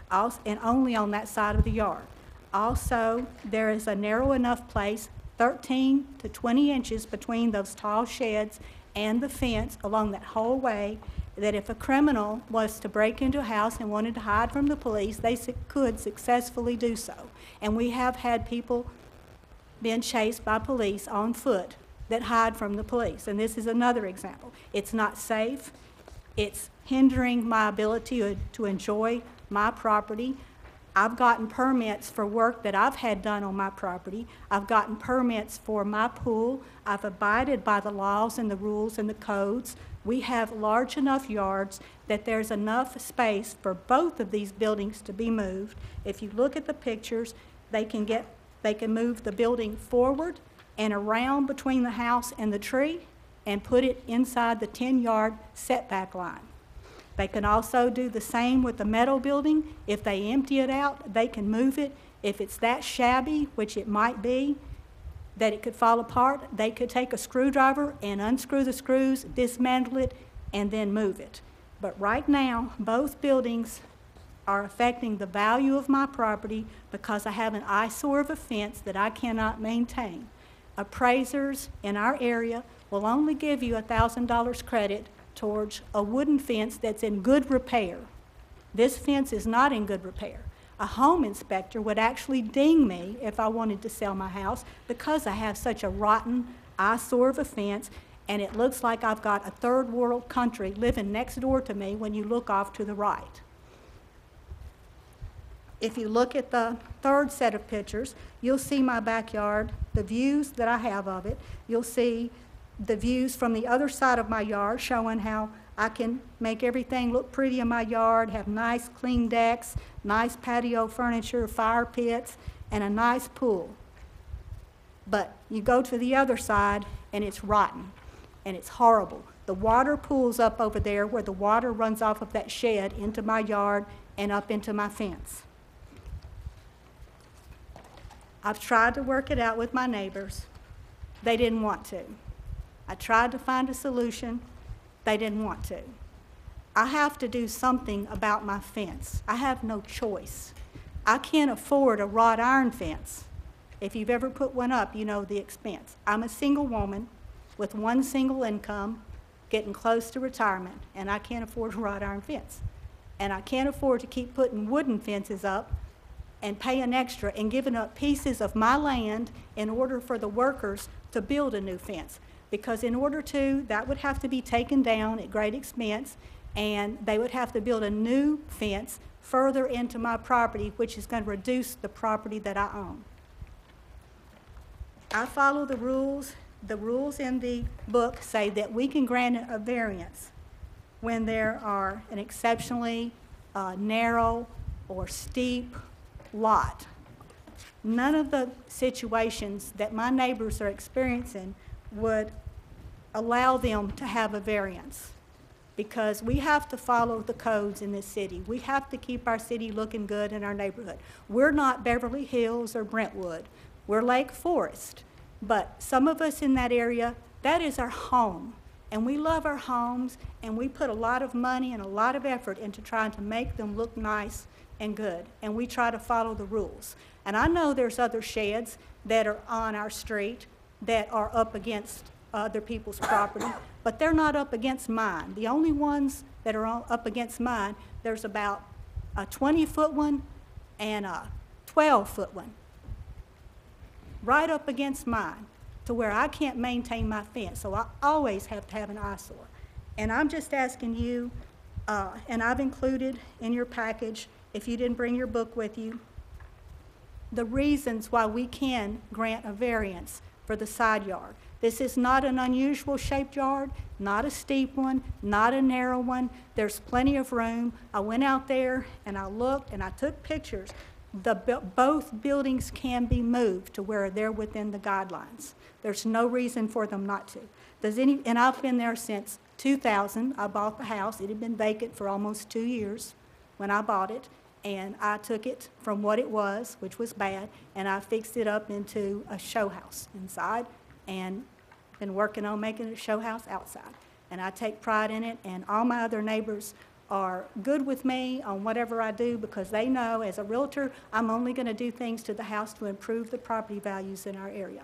[SPEAKER 5] and only on that side of the yard. Also, there is a narrow enough place, 13 to 20 inches between those tall sheds and the fence along that whole way, that if a criminal was to break into a house and wanted to hide from the police, they could successfully do so. And we have had people being chased by police on foot that hide from the police. And this is another example. It's not safe. It's hindering my ability to enjoy my property. I've gotten permits for work that I've had done on my property. I've gotten permits for my pool. I've abided by the laws and the rules and the codes. We have large enough yards that there's enough space for both of these buildings to be moved. If you look at the pictures, they can move the building forward and around between the house and the tree and put it inside the 10-yard setback line. They can also do the same with the metal building. If they empty it out, they can move it. If it's that shabby, which it might be, that it could fall apart, they could take a screwdriver and unscrew the screws, dismantle it, and then move it. But right now, both buildings are affecting the value of my property because I have an eyesore of a fence that I cannot maintain. Appraisers in our area will only give you $1,000 credit towards a wooden fence that's in good repair. This fence is not in good repair. A home inspector would actually ding me if I wanted to sell my house because I have such a rotten eyesore of a fence, and it looks like I've got a third world country living next door to me when you look off to the right. If you look at the third set of pictures, you'll see my backyard, the views that I have of it. You'll see the views from the other side of my yard showing how I can make everything look pretty in my yard, have nice clean decks, nice patio furniture, fire pits, and a nice pool. But you go to the other side and it's rotten and it's horrible. The water pools up over there where the water runs off of that shed into my yard and up into my fence. I've tried to work it out with my neighbors. They didn't want to. I tried to find a solution. They didn't want to. I have to do something about my fence. I have no choice. I can't afford a wrought iron fence. If you've ever put one up, you know the expense. I'm a single woman with one single income, getting close to retirement, and I can't afford a wrought iron fence. And I can't afford to keep putting wooden fences up and paying extra and giving up pieces of my land in order for the workers to build a new fence. Because in order to, that would have to be taken down at great expense, and they would have to build a new fence further into my property, which is going to reduce the property that I own. I follow the rules. The rules in the book say that we can grant a variance when there are an exceptionally narrow or steep lot. None of the situations that my neighbors are experiencing would allow them to have a variance, because we have to follow the codes in this city. We have to keep our city looking good in our neighborhood. We're not Beverly Hills or Brentwood. We're Lake Forest. But some of us in that area, that is our home. And we love our homes, and we put a lot of money and a lot of effort into trying to make them look nice and good. And we try to follow the rules. And I know there's other sheds that are on our street that are up against other people's property, but they're not up against mine. The only ones that are up against mine, there's about a 20-foot one and a 12-foot one, right up against mine, to where I can't maintain my fence. So I always have to have an eyesore. And I'm just asking you, and I've included in your package, if you didn't bring your book with you, the reasons why we can grant a variance for the side yard. This is not an unusual shaped yard, not a steep one, not a narrow one. There's plenty of room. I went out there and I looked and I took pictures. Both buildings can be moved to where they're within the guidelines. There's no reason for them not to. And I've been there since 2000. I bought the house. It had been vacant for almost 2 years when I bought it. And I took it from what it was, which was bad, and I fixed it up into a show house inside, and been working on making it a show house outside. And I take pride in it, and all my other neighbors are good with me on whatever I do, because they know as a realtor, I'm only going to do things to the house to improve the property values in our area.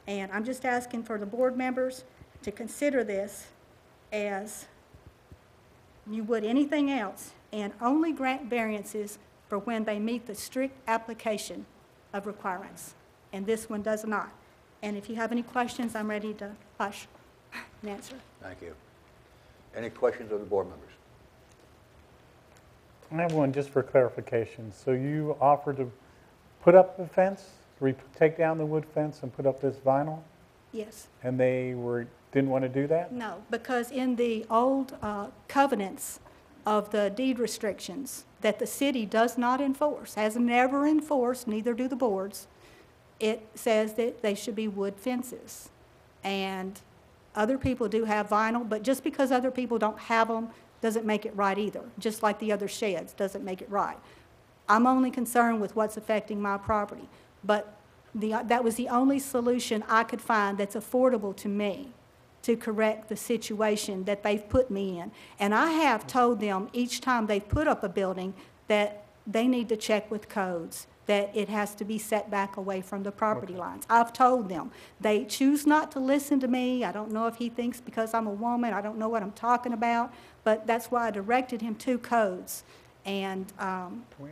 [SPEAKER 5] And I'm just asking for the board members to consider this as you would anything else, and only grant variances for when they meet the strict application of requirements. And this one does not. And if you have any questions, I'm ready to hush and answer.
[SPEAKER 1] Thank you. Any questions of the board members?
[SPEAKER 4] I have one just for clarification. So you offered to put up the fence, take down the wood fence and put up this vinyl?
[SPEAKER 5] Yes.
[SPEAKER 4] And they didn't want to do that?
[SPEAKER 5] No, because in the old covenants of the deed restrictions that the city does not enforce, has never enforced, neither do the boards, it says that they should be wood fences. And other people do have vinyl, but just because other people don't have them doesn't make it right either, just like the other sheds doesn't make it right. I'm only concerned with what's affecting my property, but that was the only solution I could find that's affordable to me to correct the situation that they've put me in. And I have told them each time they've put up a building that they need to check with codes, that it has to be set back away from the property lines. I've told them. They choose not to listen to me. I don't know if he thinks because I'm a woman, I don't know what I'm talking about, but that's why I directed him to codes. And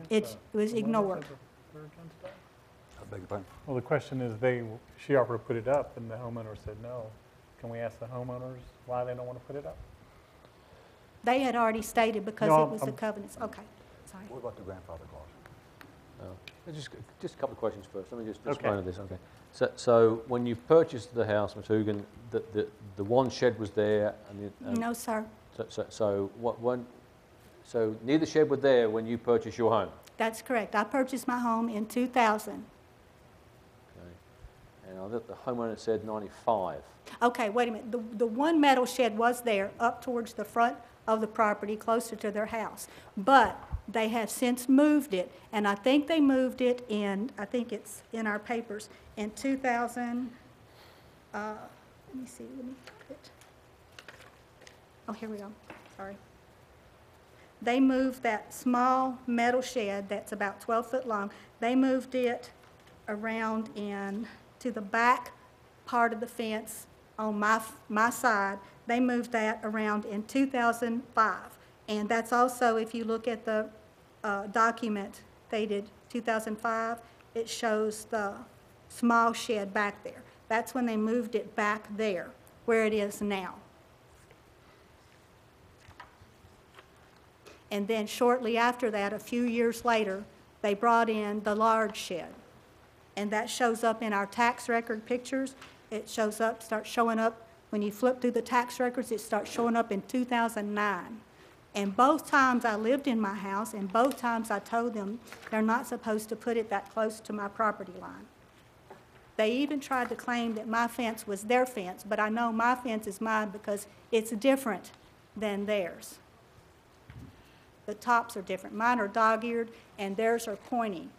[SPEAKER 5] it was ignored.
[SPEAKER 1] I beg your pardon?
[SPEAKER 4] Well, the question is, she offered to put it up, and the homeowner said no. Can we ask the homeowners why they don't want to put it up?
[SPEAKER 5] They had already stated because
[SPEAKER 4] No,
[SPEAKER 5] it was the covenants. Okay, sorry.
[SPEAKER 1] What about the grandfather clause?
[SPEAKER 2] Just a couple of questions first. Let me just
[SPEAKER 4] Okay.
[SPEAKER 2] explain this. Okay. So when you purchased the house, Ms. Hoogan, the one shed was there, and
[SPEAKER 5] No, sir.
[SPEAKER 2] So neither shed were there when you purchased your home.
[SPEAKER 5] That's correct. I purchased my home in 2000.
[SPEAKER 2] Okay. And I think the homeowner said 95.
[SPEAKER 5] Okay, wait a minute. The one metal shed was there up towards the front of the property, closer to their house. But they have since moved it, and I think they moved it in, I think it's in our papers, in 2000, let me see, let me put it. Oh, here we go, sorry. they moved that small metal shed that's about 12 foot long, they moved it around to the back part of the fence on my side. They moved that around in 2005. And that's also, if you look at the document dated 2005, it shows the small shed back there. That's when they moved it back there, where it is now. And then shortly after that, a few years later, they brought in the large shed. And that shows up in our tax record pictures. It shows up, starts showing up, when you flip through the tax records, it starts showing up in 2009. And both times I lived in my house, and both times I told them they're not supposed to put it that close to my property line. They even tried to claim that my fence was their fence, but I know my fence is mine because it's different than theirs. The tops are different. Mine are dog-eared, and theirs are pointy.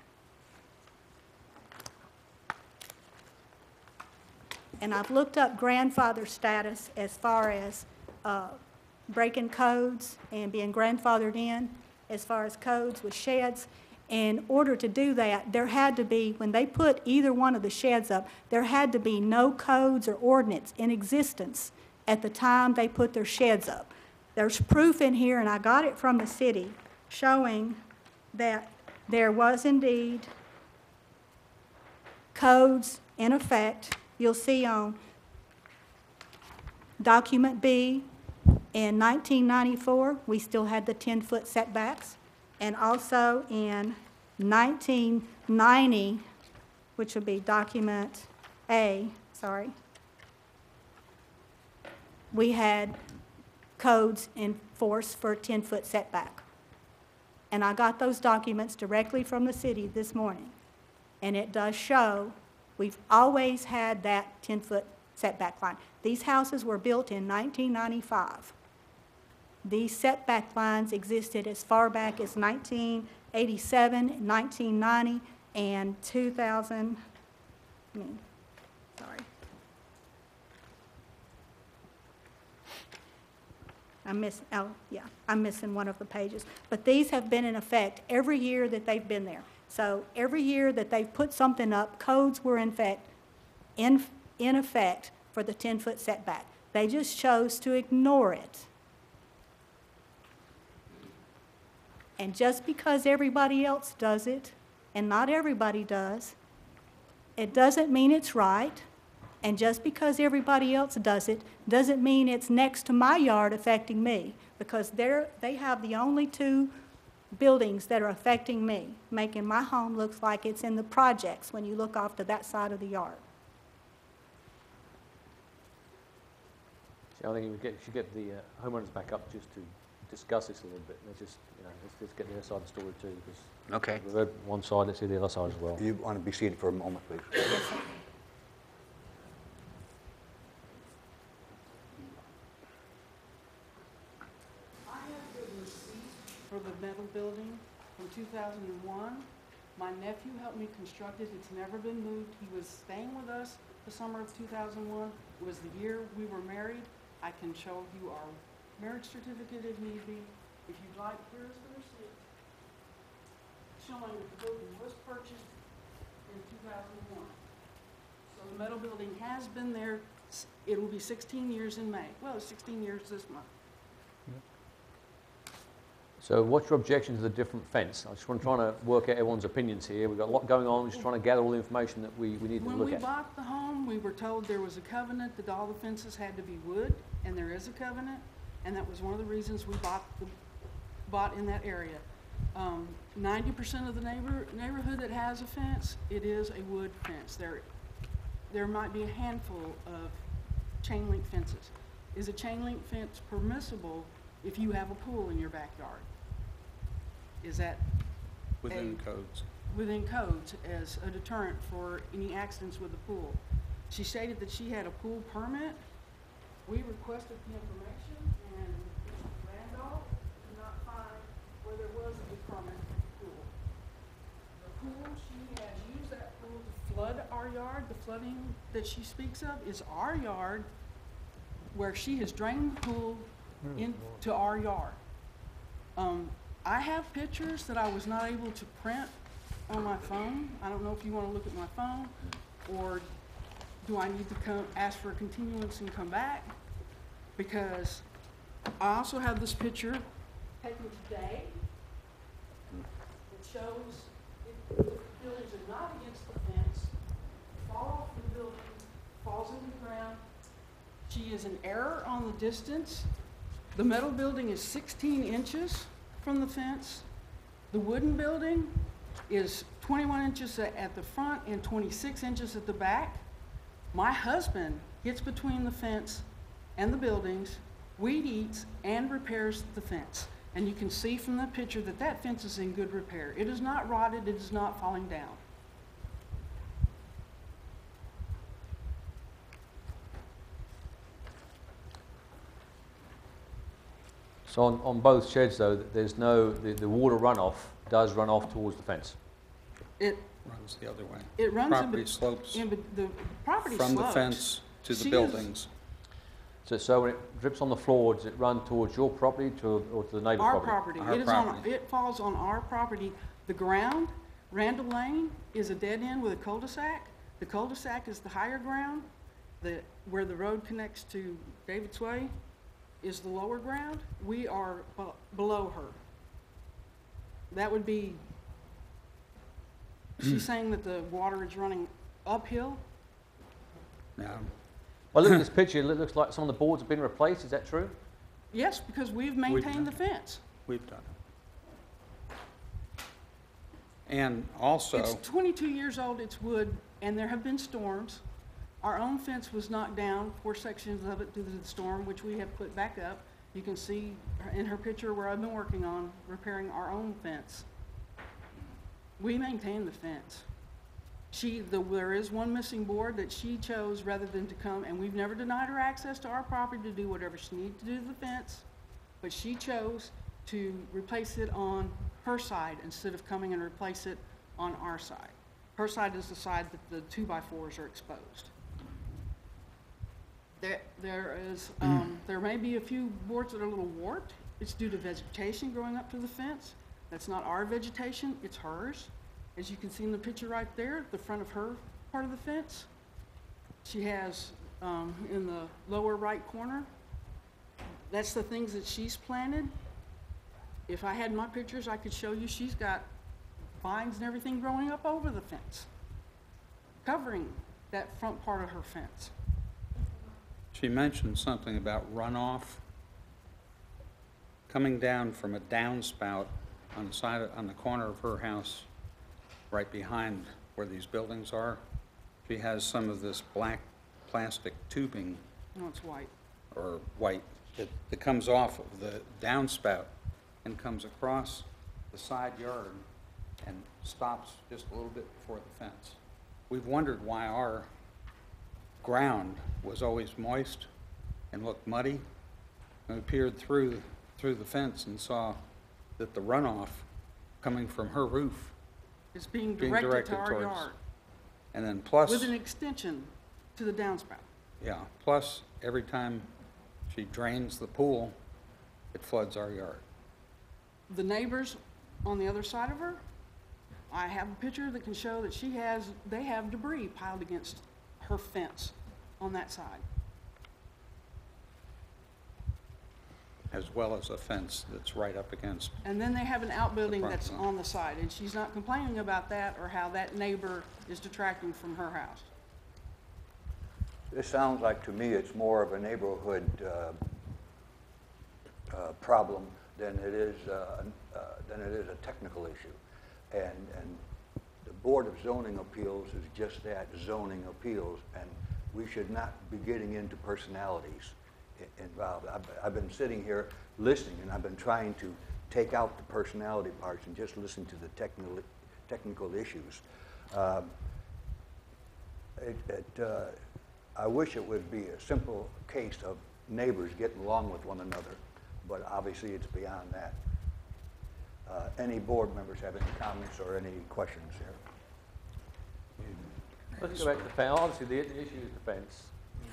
[SPEAKER 5] And I've looked up grandfather status as far as breaking codes and being grandfathered in as far as codes with sheds. In order to do that, there had to be, when they put either one of the sheds up, there had to be no codes or ordinance in existence at the time they put their sheds up. There's proof in here, and I got it from the city, showing that there was indeed codes in effect. You'll see on document B, in 1994, we still had the 10-foot setbacks. And also in 1990, which would be document A, sorry, we had codes in force for a 10-foot setback. And I got those documents directly from the city this morning. And it does show we've always had that 10-foot setback line. These houses were built in 1995. These setback lines existed as far back as 1987, 1990, and 2000, sorry. I'm missing one of the pages. But these have been in effect every year that they've been there. So every year that they've put something up, codes were in effect for the 10-foot setback. They just chose to ignore it. And just because everybody else does it, and not everybody does, it doesn't mean it's right. And just because everybody else does it, doesn't mean it's next to my yard affecting me, because they have the only two buildings that are affecting me, making my home look like it's in the projects when you look off to that side of the yard.
[SPEAKER 2] So I think we should get the homeowners back up just to discuss this a little bit. Let's just, let's get the other side of the story too, because
[SPEAKER 1] Okay.
[SPEAKER 2] we've heard one side, let's hear the other side as well.
[SPEAKER 1] You want to be seated for a moment, please?
[SPEAKER 10] I have the receipt for the metal building from 2001. My nephew helped me construct it. It's never been moved. He was staying with us the summer of 2001. It was the year we were married. I can show you our marriage certificate if need be. If you'd like, here's the receipt showing that the building was purchased in 2001. So the metal building has been there. It will be 16 years in May. Well, it's 16 years this month.
[SPEAKER 2] So what's your objection to the different fence? I just want to try to work out everyone's opinions here. We've got a lot going on, just trying to gather all the information that we need to
[SPEAKER 10] When
[SPEAKER 2] look
[SPEAKER 10] we
[SPEAKER 2] at.
[SPEAKER 10] bought the home, we were told there was a covenant that all the fences had to be wood, and there is a covenant, and that was one of the reasons we bought in that area. 90% of the neighborhood that has a fence, it is a wood fence. There might be a handful of chain link fences. Is a chain link fence permissible if you have a pool in your backyard? Is that
[SPEAKER 11] Within codes.
[SPEAKER 10] within codes as a deterrent for any accidents with the pool? She stated that she had a pool permit. We requested the information, and Mr. Randolph could not find where there was a permit for the pool. The pool, she has used that pool to flood our yard. The flooding that she speaks of is our yard, where she has drained the pool into our yard. I have pictures that I was not able to print on my phone. I don't know if you want to look at my phone, or do I need to come, ask for a continuance and come back? Because I also have this picture taken today. It shows if the buildings are not against the fence, fall off the building, falls into the ground. She is in error on the distance. The metal building is 16 inches from the fence. The wooden building is 21 inches at the front and 26 inches at the back. My husband gets between the fence and the buildings, weed eats, and repairs the fence. And you can see from the picture that that fence is in good repair. It is not rotted, it is not falling down.
[SPEAKER 2] So on both sheds though, there's no, the water runoff does run off towards the fence.
[SPEAKER 10] It
[SPEAKER 11] Runs the other way.
[SPEAKER 10] It runs
[SPEAKER 11] Property slopes
[SPEAKER 10] the property
[SPEAKER 11] from the
[SPEAKER 10] slopes.
[SPEAKER 11] fence to
[SPEAKER 10] She
[SPEAKER 11] the
[SPEAKER 10] is-
[SPEAKER 11] buildings.
[SPEAKER 2] So when it drips on the floor, does it run towards your property or to the neighbor's
[SPEAKER 10] Our
[SPEAKER 2] property?
[SPEAKER 10] property.
[SPEAKER 11] Our
[SPEAKER 10] It is on,
[SPEAKER 11] property.
[SPEAKER 10] it falls on our property. The ground, Randall Lane, is a dead end with a cul-de-sac. The cul-de-sac is the higher ground. Where the road connects to David's Way is the lower ground. We are below her. That would be, she's saying that the water is running uphill.
[SPEAKER 11] Now,
[SPEAKER 2] Well, look at this picture, it looks like some of the boards have been replaced, is that true?
[SPEAKER 10] Yes, because we've
[SPEAKER 11] done
[SPEAKER 10] maintained the fence.
[SPEAKER 11] we've done it. And also,
[SPEAKER 10] It's 22 years old, it's wood, and there have been storms. Our own fence was knocked down, 4 sections of it due to the storm, which we have put back up. You can see in her picture where I've been working on repairing our own fence. We maintain the fence. There is one missing board that she chose rather than to come, and we've never denied her access to our property to do whatever she needs to do to the fence, but she chose to replace it on her side instead of coming and replace it on our side. Her side is the side that the 2x4s are exposed. There may be a few boards that are a little warped. It's due to vegetation growing up to the fence. That's not our vegetation, it's hers. As you can see in the picture right there, the front of her part of the fence, she has in the lower right corner, that's the things that she's planted. If I had my pictures, I could show you she's got vines and everything growing up over the fence, covering that front part of her fence.
[SPEAKER 11] she mentioned something about runoff coming down from a downspout on the corner of her house, right behind where these buildings are. She has some of this black plastic tubing,
[SPEAKER 10] No, it's white.
[SPEAKER 11] or white, that comes off of the downspout and comes across the side yard and stops just a little bit before the fence. We've wondered why our ground was always moist and looked muddy. And we peered through the fence and saw that the runoff coming from her roof,
[SPEAKER 10] It's being
[SPEAKER 11] Being
[SPEAKER 10] directed to
[SPEAKER 11] directed
[SPEAKER 10] our
[SPEAKER 11] towards-
[SPEAKER 10] yard
[SPEAKER 11] and then plus,
[SPEAKER 10] with an extension to the downspout.
[SPEAKER 11] yeah, plus every time she drains the pool, it floods our yard.
[SPEAKER 10] The neighbors on the other side of her, I have a picture that can show that they have debris piled against her fence on that side.
[SPEAKER 11] As well as a fence that's right up against.
[SPEAKER 10] And then they have an outbuilding
[SPEAKER 11] front
[SPEAKER 10] that's
[SPEAKER 11] line.
[SPEAKER 10] on the side, and she's not complaining about that or how that neighbor is detracting from her house.
[SPEAKER 1] This sounds like, to me, it's more of a neighborhood problem than it is a technical issue. And the Board of Zoning Appeals is just that, zoning appeals, and we should not be getting into personalities involved. I've been sitting here listening, and I've been trying to take out the personality parts and just listen to the technical issues. I wish it would be a simple case of neighbors getting along with one another, but obviously it's beyond that. Any board members have any comments or any questions here?
[SPEAKER 2] Let's go back to the fence. Obviously, the issue is the fence.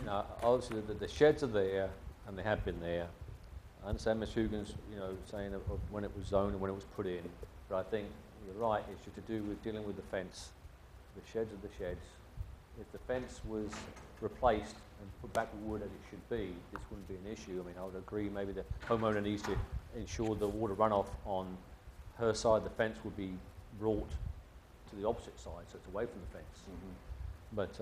[SPEAKER 2] Now, obviously, the sheds are there, and they have been there. I understand Ms. Hugan's, saying of when it was zoned and when it was put in, but I think you're right, it's to do with dealing with the fence. The sheds are the sheds. If the fence was replaced and put back with wood as it should be, this wouldn't be an issue. I mean, I would agree maybe the homeowner needs to ensure the water runoff on her side of the fence would be brought to the opposite side, so it's away from the fence. But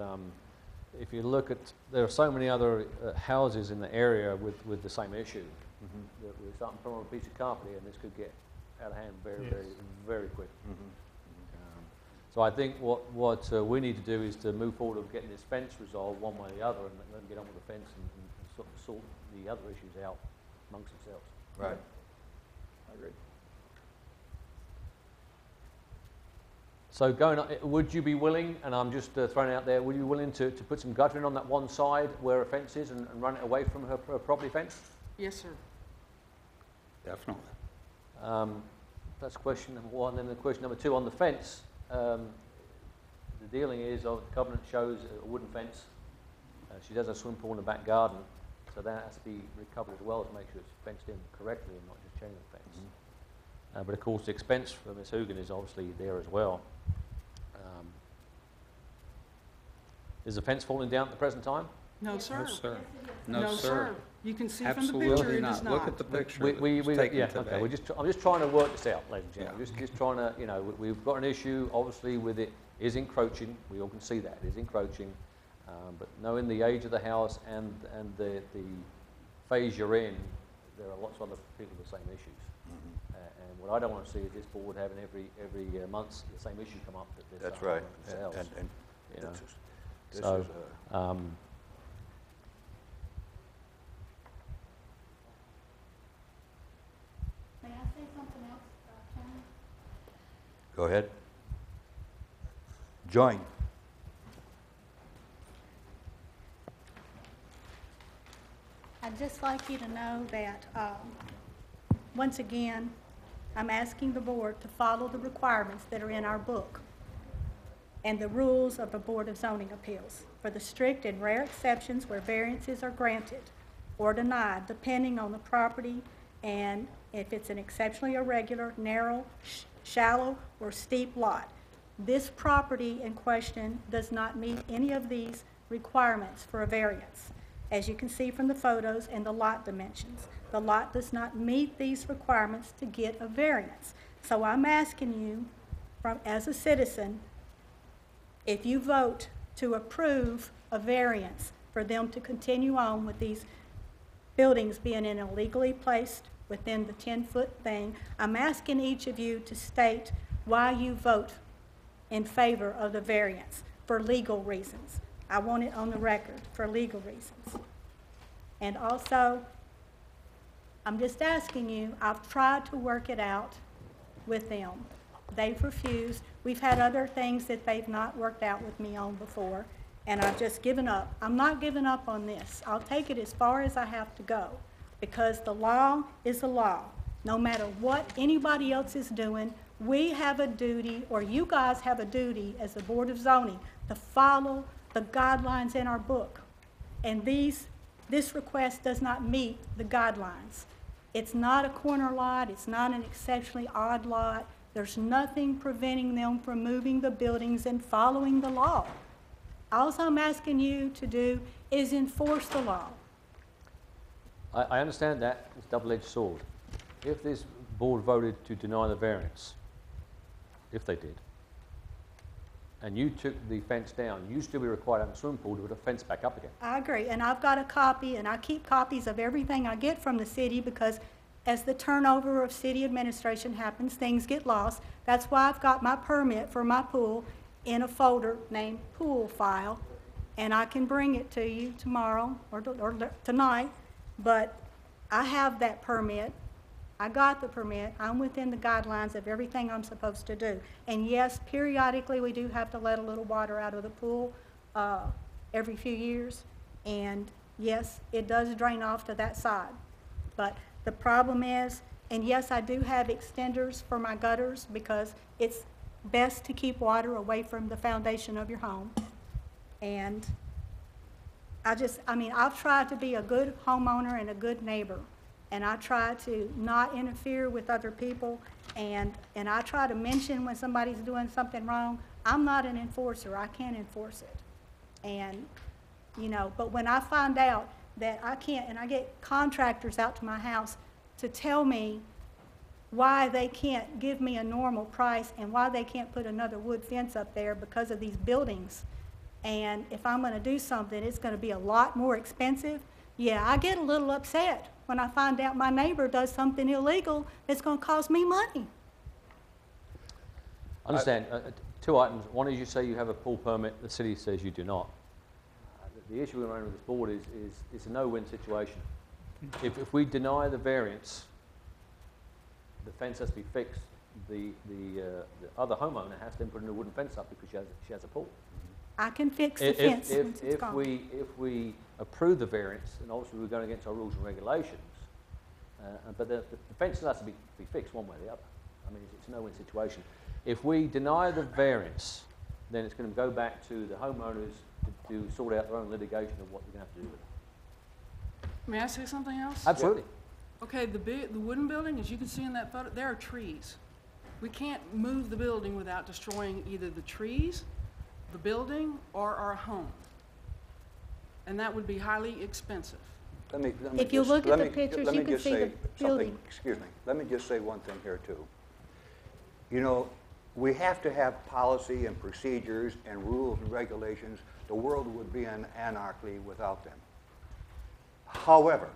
[SPEAKER 2] if you look at, there are so many other houses in the area with the same issue. That we're starting to put on a piece of carpet here, and this could get out of hand very, very quick. So I think what we need to do is to move forward of getting this fence resolved one way or the other, and let them get on with the fence and sort the other issues out amongst themselves.
[SPEAKER 1] Right. I agree.
[SPEAKER 2] So would you be willing, and I'm just throwing it out there, would you be willing to put some guttering on that one side where a fence is and run it away from her property fence?
[SPEAKER 10] Yes, sir.
[SPEAKER 11] Definitely.
[SPEAKER 2] That's question number one. Then the question number two on the fence. The dealing is, the covenant shows a wooden fence. She does a swim pool in the back garden, so that has to be recovered as well to make sure it's fenced in correctly and not just chain link fence. But of course, the expense for Ms. Hugan is obviously there as well. Is the fence falling down at the present time?
[SPEAKER 10] No, sir.
[SPEAKER 11] No, sir.
[SPEAKER 10] No, sir. You can see from the picture
[SPEAKER 11] Absolutely
[SPEAKER 10] it is
[SPEAKER 11] not. Look at the picture that's taken
[SPEAKER 2] yeah,
[SPEAKER 11] today.
[SPEAKER 2] okay. I'm just trying to work this out, ladies and gentlemen. Just trying to, we've got an issue, obviously, with it is encroaching. We all can see that it is encroaching. But knowing the age of the house and the phase you're in, there are lots of other people with the same issues. And what I don't want to see is this board having every month the same issue come up that this.
[SPEAKER 1] That's right.
[SPEAKER 2] Themselves,
[SPEAKER 1] And
[SPEAKER 2] you know.
[SPEAKER 1] this
[SPEAKER 2] So,
[SPEAKER 1] is,
[SPEAKER 5] May I say something else, Chairman?
[SPEAKER 1] go ahead. Join.
[SPEAKER 5] I'd just like you to know that, once again, I'm asking the board to follow the requirements that are in our book and the rules of the Board of Zoning Appeals for the strict and rare exceptions where variances are granted or denied, depending on the property and if it's an exceptionally irregular, narrow, shallow, or steep lot. This property in question does not meet any of these requirements for a variance. As you can see from the photos and the lot dimensions, the lot does not meet these requirements to get a variance. So I'm asking you, as a citizen, if you vote to approve a variance for them to continue on with these buildings being in illegally placed within the 10-foot thing, I'm asking each of you to state why you vote in favor of the variance for legal reasons. I want it on the record for legal reasons. And also, I'm just asking you, I've tried to work it out with them. They've refused. We've had other things that they've not worked out with me on before, and I've just given up. I'm not giving up on this. I'll take it as far as I have to go, because the law is the law. No matter what anybody else is doing, we have a duty, or you guys have a duty as the Board of Zoning, to follow the guidelines in our book. And this request does not meet the guidelines. It's not a corner lot. It's not an exceptionally odd lot. There's nothing preventing them from moving the buildings and following the law. All I'm asking you to do is enforce the law.
[SPEAKER 2] I understand that. It's a double-edged sword. If this board voted to deny the variance, if they did, and you took the fence down, you'd still be required to have a swimming pool to put a fence back up again.
[SPEAKER 5] I agree, and I've got a copy, and I keep copies of everything I get from the city, because as the turnover of city administration happens, things get lost. That's why I've got my permit for my pool in a folder named Pool File, and I can bring it to you tomorrow or tonight, but I have that permit. I got the permit. I'm within the guidelines of everything I'm supposed to do. And yes, periodically we do have to let a little water out of the pool every few years. And yes, it does drain off to that side. But the problem is, and yes, I do have extenders for my gutters because it's best to keep water away from the foundation of your home. And I've tried to be a good homeowner and a good neighbor. and I try to not interfere with other people, and I try to mention when somebody's doing something wrong. I'm not an enforcer. I can't enforce it. And, you know, but when I find out that I can't, and I get contractors out to my house to tell me why they can't give me a normal price and why they can't put another wood fence up there because of these buildings. And if I'm going to do something, it's going to be a lot more expensive. Yeah, I get a little upset when I find out my neighbor does something illegal that's going to cost me money.
[SPEAKER 2] Understand, two items. One is you say you have a pool permit, the city says you do not. The issue we're running with this board is it's a no-win situation. If we deny the variance, the fence has to be fixed. The other homeowner has to then put in a wooden fence up because she has a pool.
[SPEAKER 5] I can fix the fence once it's gone.
[SPEAKER 2] If we approve the variance, and obviously we're going against our rules and regulations, but the fence has to be fixed one way or the other. I mean, it's a no-win situation. If we deny the variance, then it's going to go back to the homeowners to sort out their own litigation of what they're going to have to do with it.
[SPEAKER 10] May I say something else?
[SPEAKER 2] Absolutely.
[SPEAKER 10] Okay, the wooden building, as you can see in that photo, there are trees. We can't move the building without destroying either the trees, the building, or our home. And that would be highly expensive.
[SPEAKER 5] If you look at the pictures, you can see the building.
[SPEAKER 1] Excuse me. Let me just say one thing here, too. You know, we have to have policy and procedures and rules and regulations. The world would be in anarchy without them. However,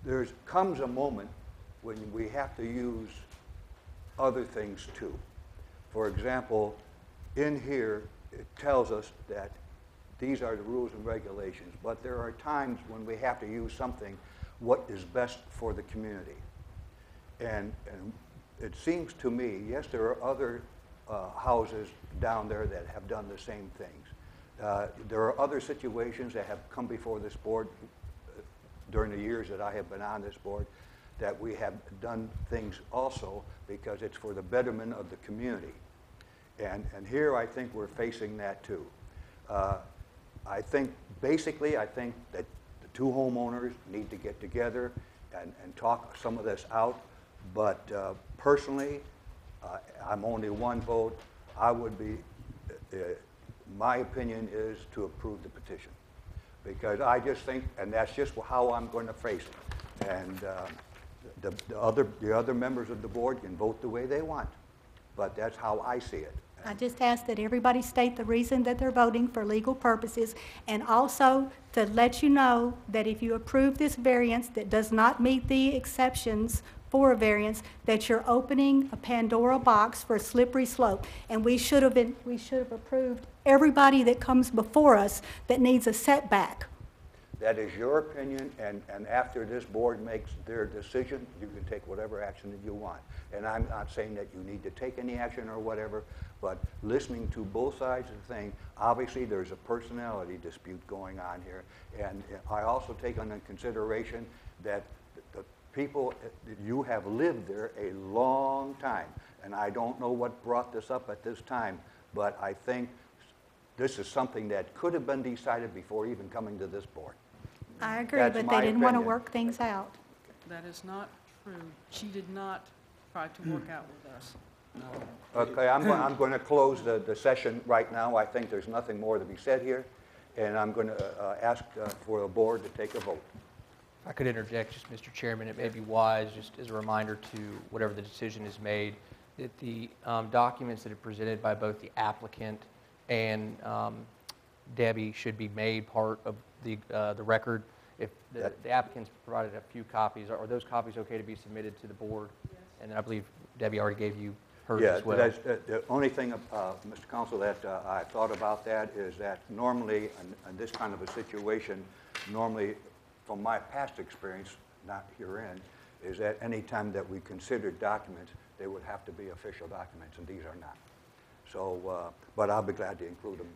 [SPEAKER 1] there comes a moment when we have to use other things too. For example, in here, it tells us that these are the rules and regulations, but there are times when we have to use something what is best for the community. And it seems to me, yes, there are other houses down there that have done the same things. There are other situations that have come before this board during the years that I have been on this board that we have done things also because it's for the betterment of the community. And here I think we're facing that too. I think that the two homeowners need to get together and talk some of this out. But personally, I'm only one vote. I would be, my opinion is to approve the petition. Because I just think, and that's just how I'm going to face it. And the other members of the board can vote the way they want. But that's how I see it.
[SPEAKER 5] I just ask that everybody state the reason that they're voting for legal purposes, and also to let you know that if you approve this variance that does not meet the exceptions for a variance, that you're opening a Pandora box for a slippery slope. And we should have approved everybody that comes before us that needs a setback.
[SPEAKER 1] That is your opinion, and after this board makes their decision, you can take whatever action that you want. And I'm not saying that you need to take any action or whatever, but listening to both sides of the thing, obviously there's a personality dispute going on here. And I also take into consideration that the people, you have lived there a long time. And I don't know what brought this up at this time, but I think this is something that could have been decided before even coming to this board.
[SPEAKER 5] I agree,
[SPEAKER 1] That's
[SPEAKER 5] but
[SPEAKER 1] my
[SPEAKER 5] they didn't want to
[SPEAKER 1] opinion.
[SPEAKER 5] work things out.
[SPEAKER 10] That is not true. She did not try to work out with us.
[SPEAKER 1] Okay, I'm going to close the session right now. I think there's nothing more to be said here, and I'm going to ask for the board to take a vote.
[SPEAKER 3] If I could interject, just Mr. Chairman, it may be wise, just as a reminder to whatever the decision is made, that the documents that are presented by both the applicant and Debbie should be made part of the record. If the applicant's provided a few copies, are those copies okay to be submitted to the board? Yes. And I believe Debbie already gave you hers as well.
[SPEAKER 1] Yeah, the only thing, Mr. Counsel, that I thought about that is that normally in this kind of a situation, normally from my past experience, not herein, is that any time that we consider documents, they would have to be official documents, and these are not. So, but I'll be glad to include them.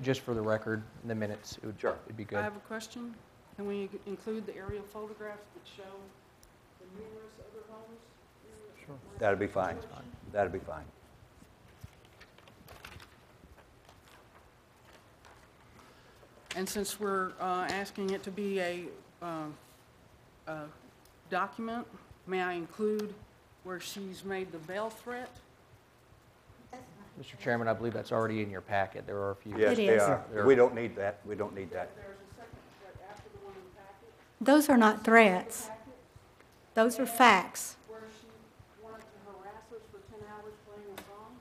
[SPEAKER 3] Just for the record, in the minutes,
[SPEAKER 1] Sure.
[SPEAKER 3] it'd be good.
[SPEAKER 10] I have a question. Can we include the aerial photographs that show the numerous other homes?
[SPEAKER 4] Sure.
[SPEAKER 1] That'll be fine. That'll be fine.
[SPEAKER 10] And since we're asking it to be a document. May I include where she's made the bail threat?
[SPEAKER 3] Mr. Chairman, I believe that's already in your packet. There are a few.
[SPEAKER 1] Yes,
[SPEAKER 5] It
[SPEAKER 1] they
[SPEAKER 5] is.
[SPEAKER 1] are. We don't need that. We don't need that.
[SPEAKER 10] There's a second threat after the one in the packet.
[SPEAKER 5] Those are not threats. Those are facts.
[SPEAKER 10] Where she wanted to harass us for 10 hours playing a song.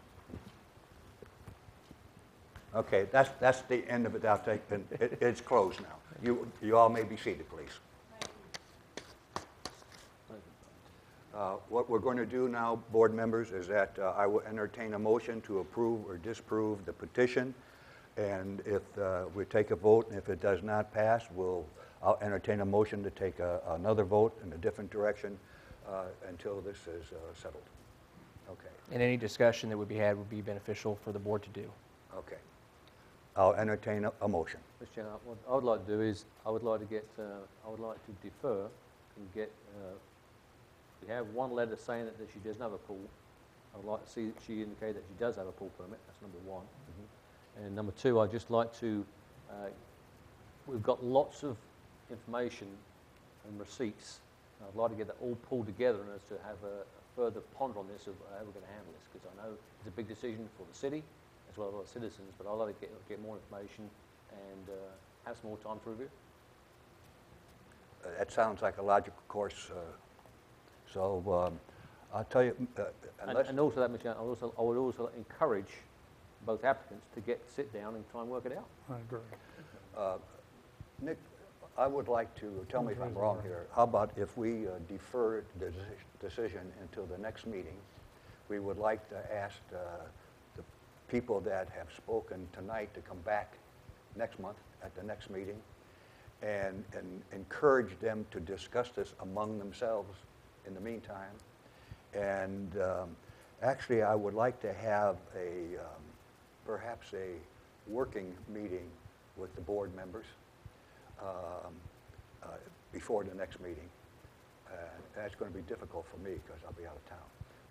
[SPEAKER 1] Okay, that's the end of it. It's closed now. You all may be seated, please. What we're going to do now, board members, is that I will entertain a motion to approve or disapprove the petition. And if we take a vote, and if it does not pass, I'll entertain a motion to take another vote in a different direction until this is settled. Okay,
[SPEAKER 3] And any discussion that would be had would be beneficial for the board to do.
[SPEAKER 1] okay. I'll entertain a motion.
[SPEAKER 2] Mr. Chairman, what I would like to do is, I would like to defer and get, we have one letter saying that she doesn't have a pool. I would like to see that she indicated that she does have a pool permit. That's number one. And number two, I'd just like to, we've got lots of information and receipts. I'd like to get that all pulled together and as to have a further ponder on this of how we're going to handle this, because I know it's a big decision for the city as well as our citizens, but I'd like to get more information and have some more time to review.
[SPEAKER 1] That sounds like a logical course. So I'll tell you, unless...
[SPEAKER 2] And also that, Mr. Chairman, I would also encourage both applicants to sit down and try and work it out.
[SPEAKER 4] I agree.
[SPEAKER 1] Nick, I would like to, tell me if I'm wrong here, how about if we defer the decision until the next meeting? We would like to ask the people that have spoken tonight to come back next month at the next meeting and encourage them to discuss this among themselves in the meantime. And actually, I would like to have perhaps a working meeting with the board members before the next meeting. That's going to be difficult for me because I'll be out of town.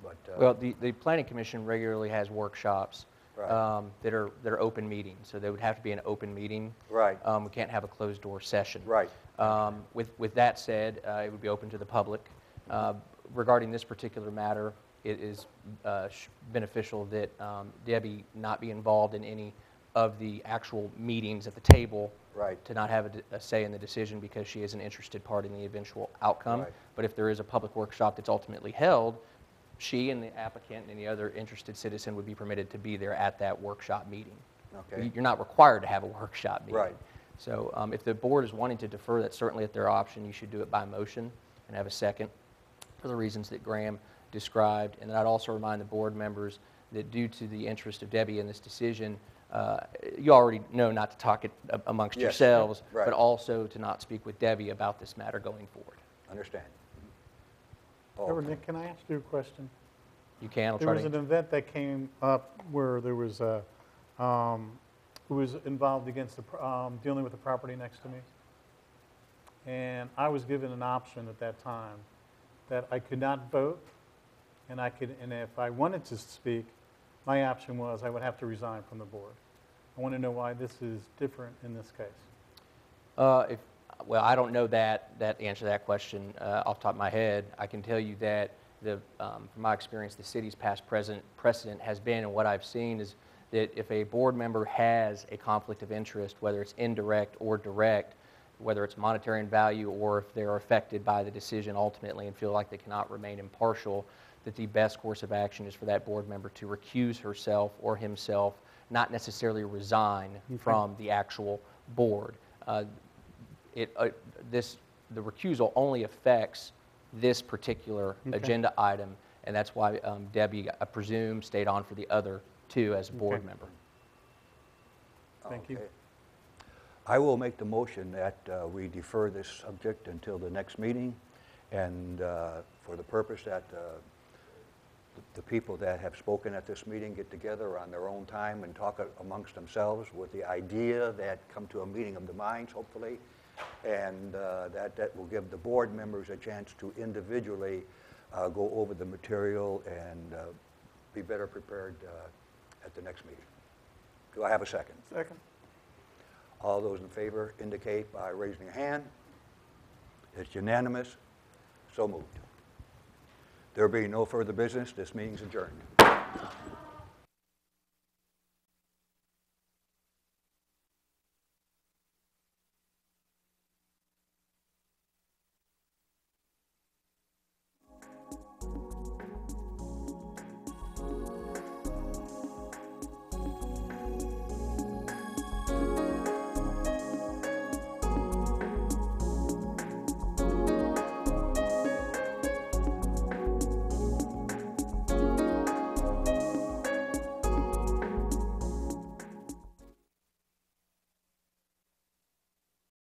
[SPEAKER 1] But
[SPEAKER 3] Well, the Planning Commission regularly has workshops
[SPEAKER 1] Right.
[SPEAKER 3] that are open meetings, so they would have to be an open meeting.
[SPEAKER 1] Right.
[SPEAKER 3] We can't have a closed-door session.
[SPEAKER 1] Right.
[SPEAKER 3] With that said, it would be open to the public. Regarding this particular matter, it is beneficial that Debbie not be involved in any of the actual meetings at the table.
[SPEAKER 1] Right.
[SPEAKER 3] To not have a say in the decision because she is an interested party in the eventual outcome.
[SPEAKER 1] Right. But
[SPEAKER 3] if there is a public workshop that's ultimately held, she and the applicant and any other interested citizen would be permitted to be there at that workshop meeting.
[SPEAKER 1] Okay.
[SPEAKER 3] You're not required to have a workshop meeting.
[SPEAKER 1] Right.
[SPEAKER 3] So if the board is wanting to defer, that's certainly at their option. You should do it by motion and have a second for the reasons that Graham described. And then I'd also remind the board members that due to the interest of Debbie in this decision, you already know not to talk it amongst
[SPEAKER 1] Yes.
[SPEAKER 3] yourselves,
[SPEAKER 1] Right.
[SPEAKER 3] but also to not speak with Debbie about this matter going forward.
[SPEAKER 1] Understand.
[SPEAKER 4] Reverend Nick, can I ask you a question?
[SPEAKER 3] You can. I'll
[SPEAKER 4] There
[SPEAKER 3] try
[SPEAKER 4] was
[SPEAKER 3] to.
[SPEAKER 4] an event that came up where there was who was involved against dealing with the property next to me. And I was given an option at that time that I could not vote, and if I wanted to speak, my option was I would have to resign from the board. I want to know why this is different in this case.
[SPEAKER 3] Well, I don't know the answer to that question off the top of my head. I can tell you that from my experience, the city's past precedent has been, and what I've seen is that if a board member has a conflict of interest, whether it's indirect or direct, whether it's monetary in value or if they're affected by the decision ultimately and feel like they cannot remain impartial, that the best course of action is for that board member to recuse herself or himself, not necessarily resign from the actual board. The recusal only affects this particular agenda item, and that's why Debbie, I presume, stayed on for the other two as a board member.
[SPEAKER 4] Thank you.
[SPEAKER 1] Okay. I will make the motion that we defer this subject until the next meeting, and for the purpose that the people that have spoken at this meeting get together on their own time and talk amongst themselves with the idea that come to a meeting of the minds, hopefully, and that will give the board members a chance to individually go over the material and be better prepared at the next meeting. Do I have a second?
[SPEAKER 4] Second.
[SPEAKER 1] All those in favor indicate by raising a hand. It's unanimous. So moved. There being no further business, this meeting's adjourned.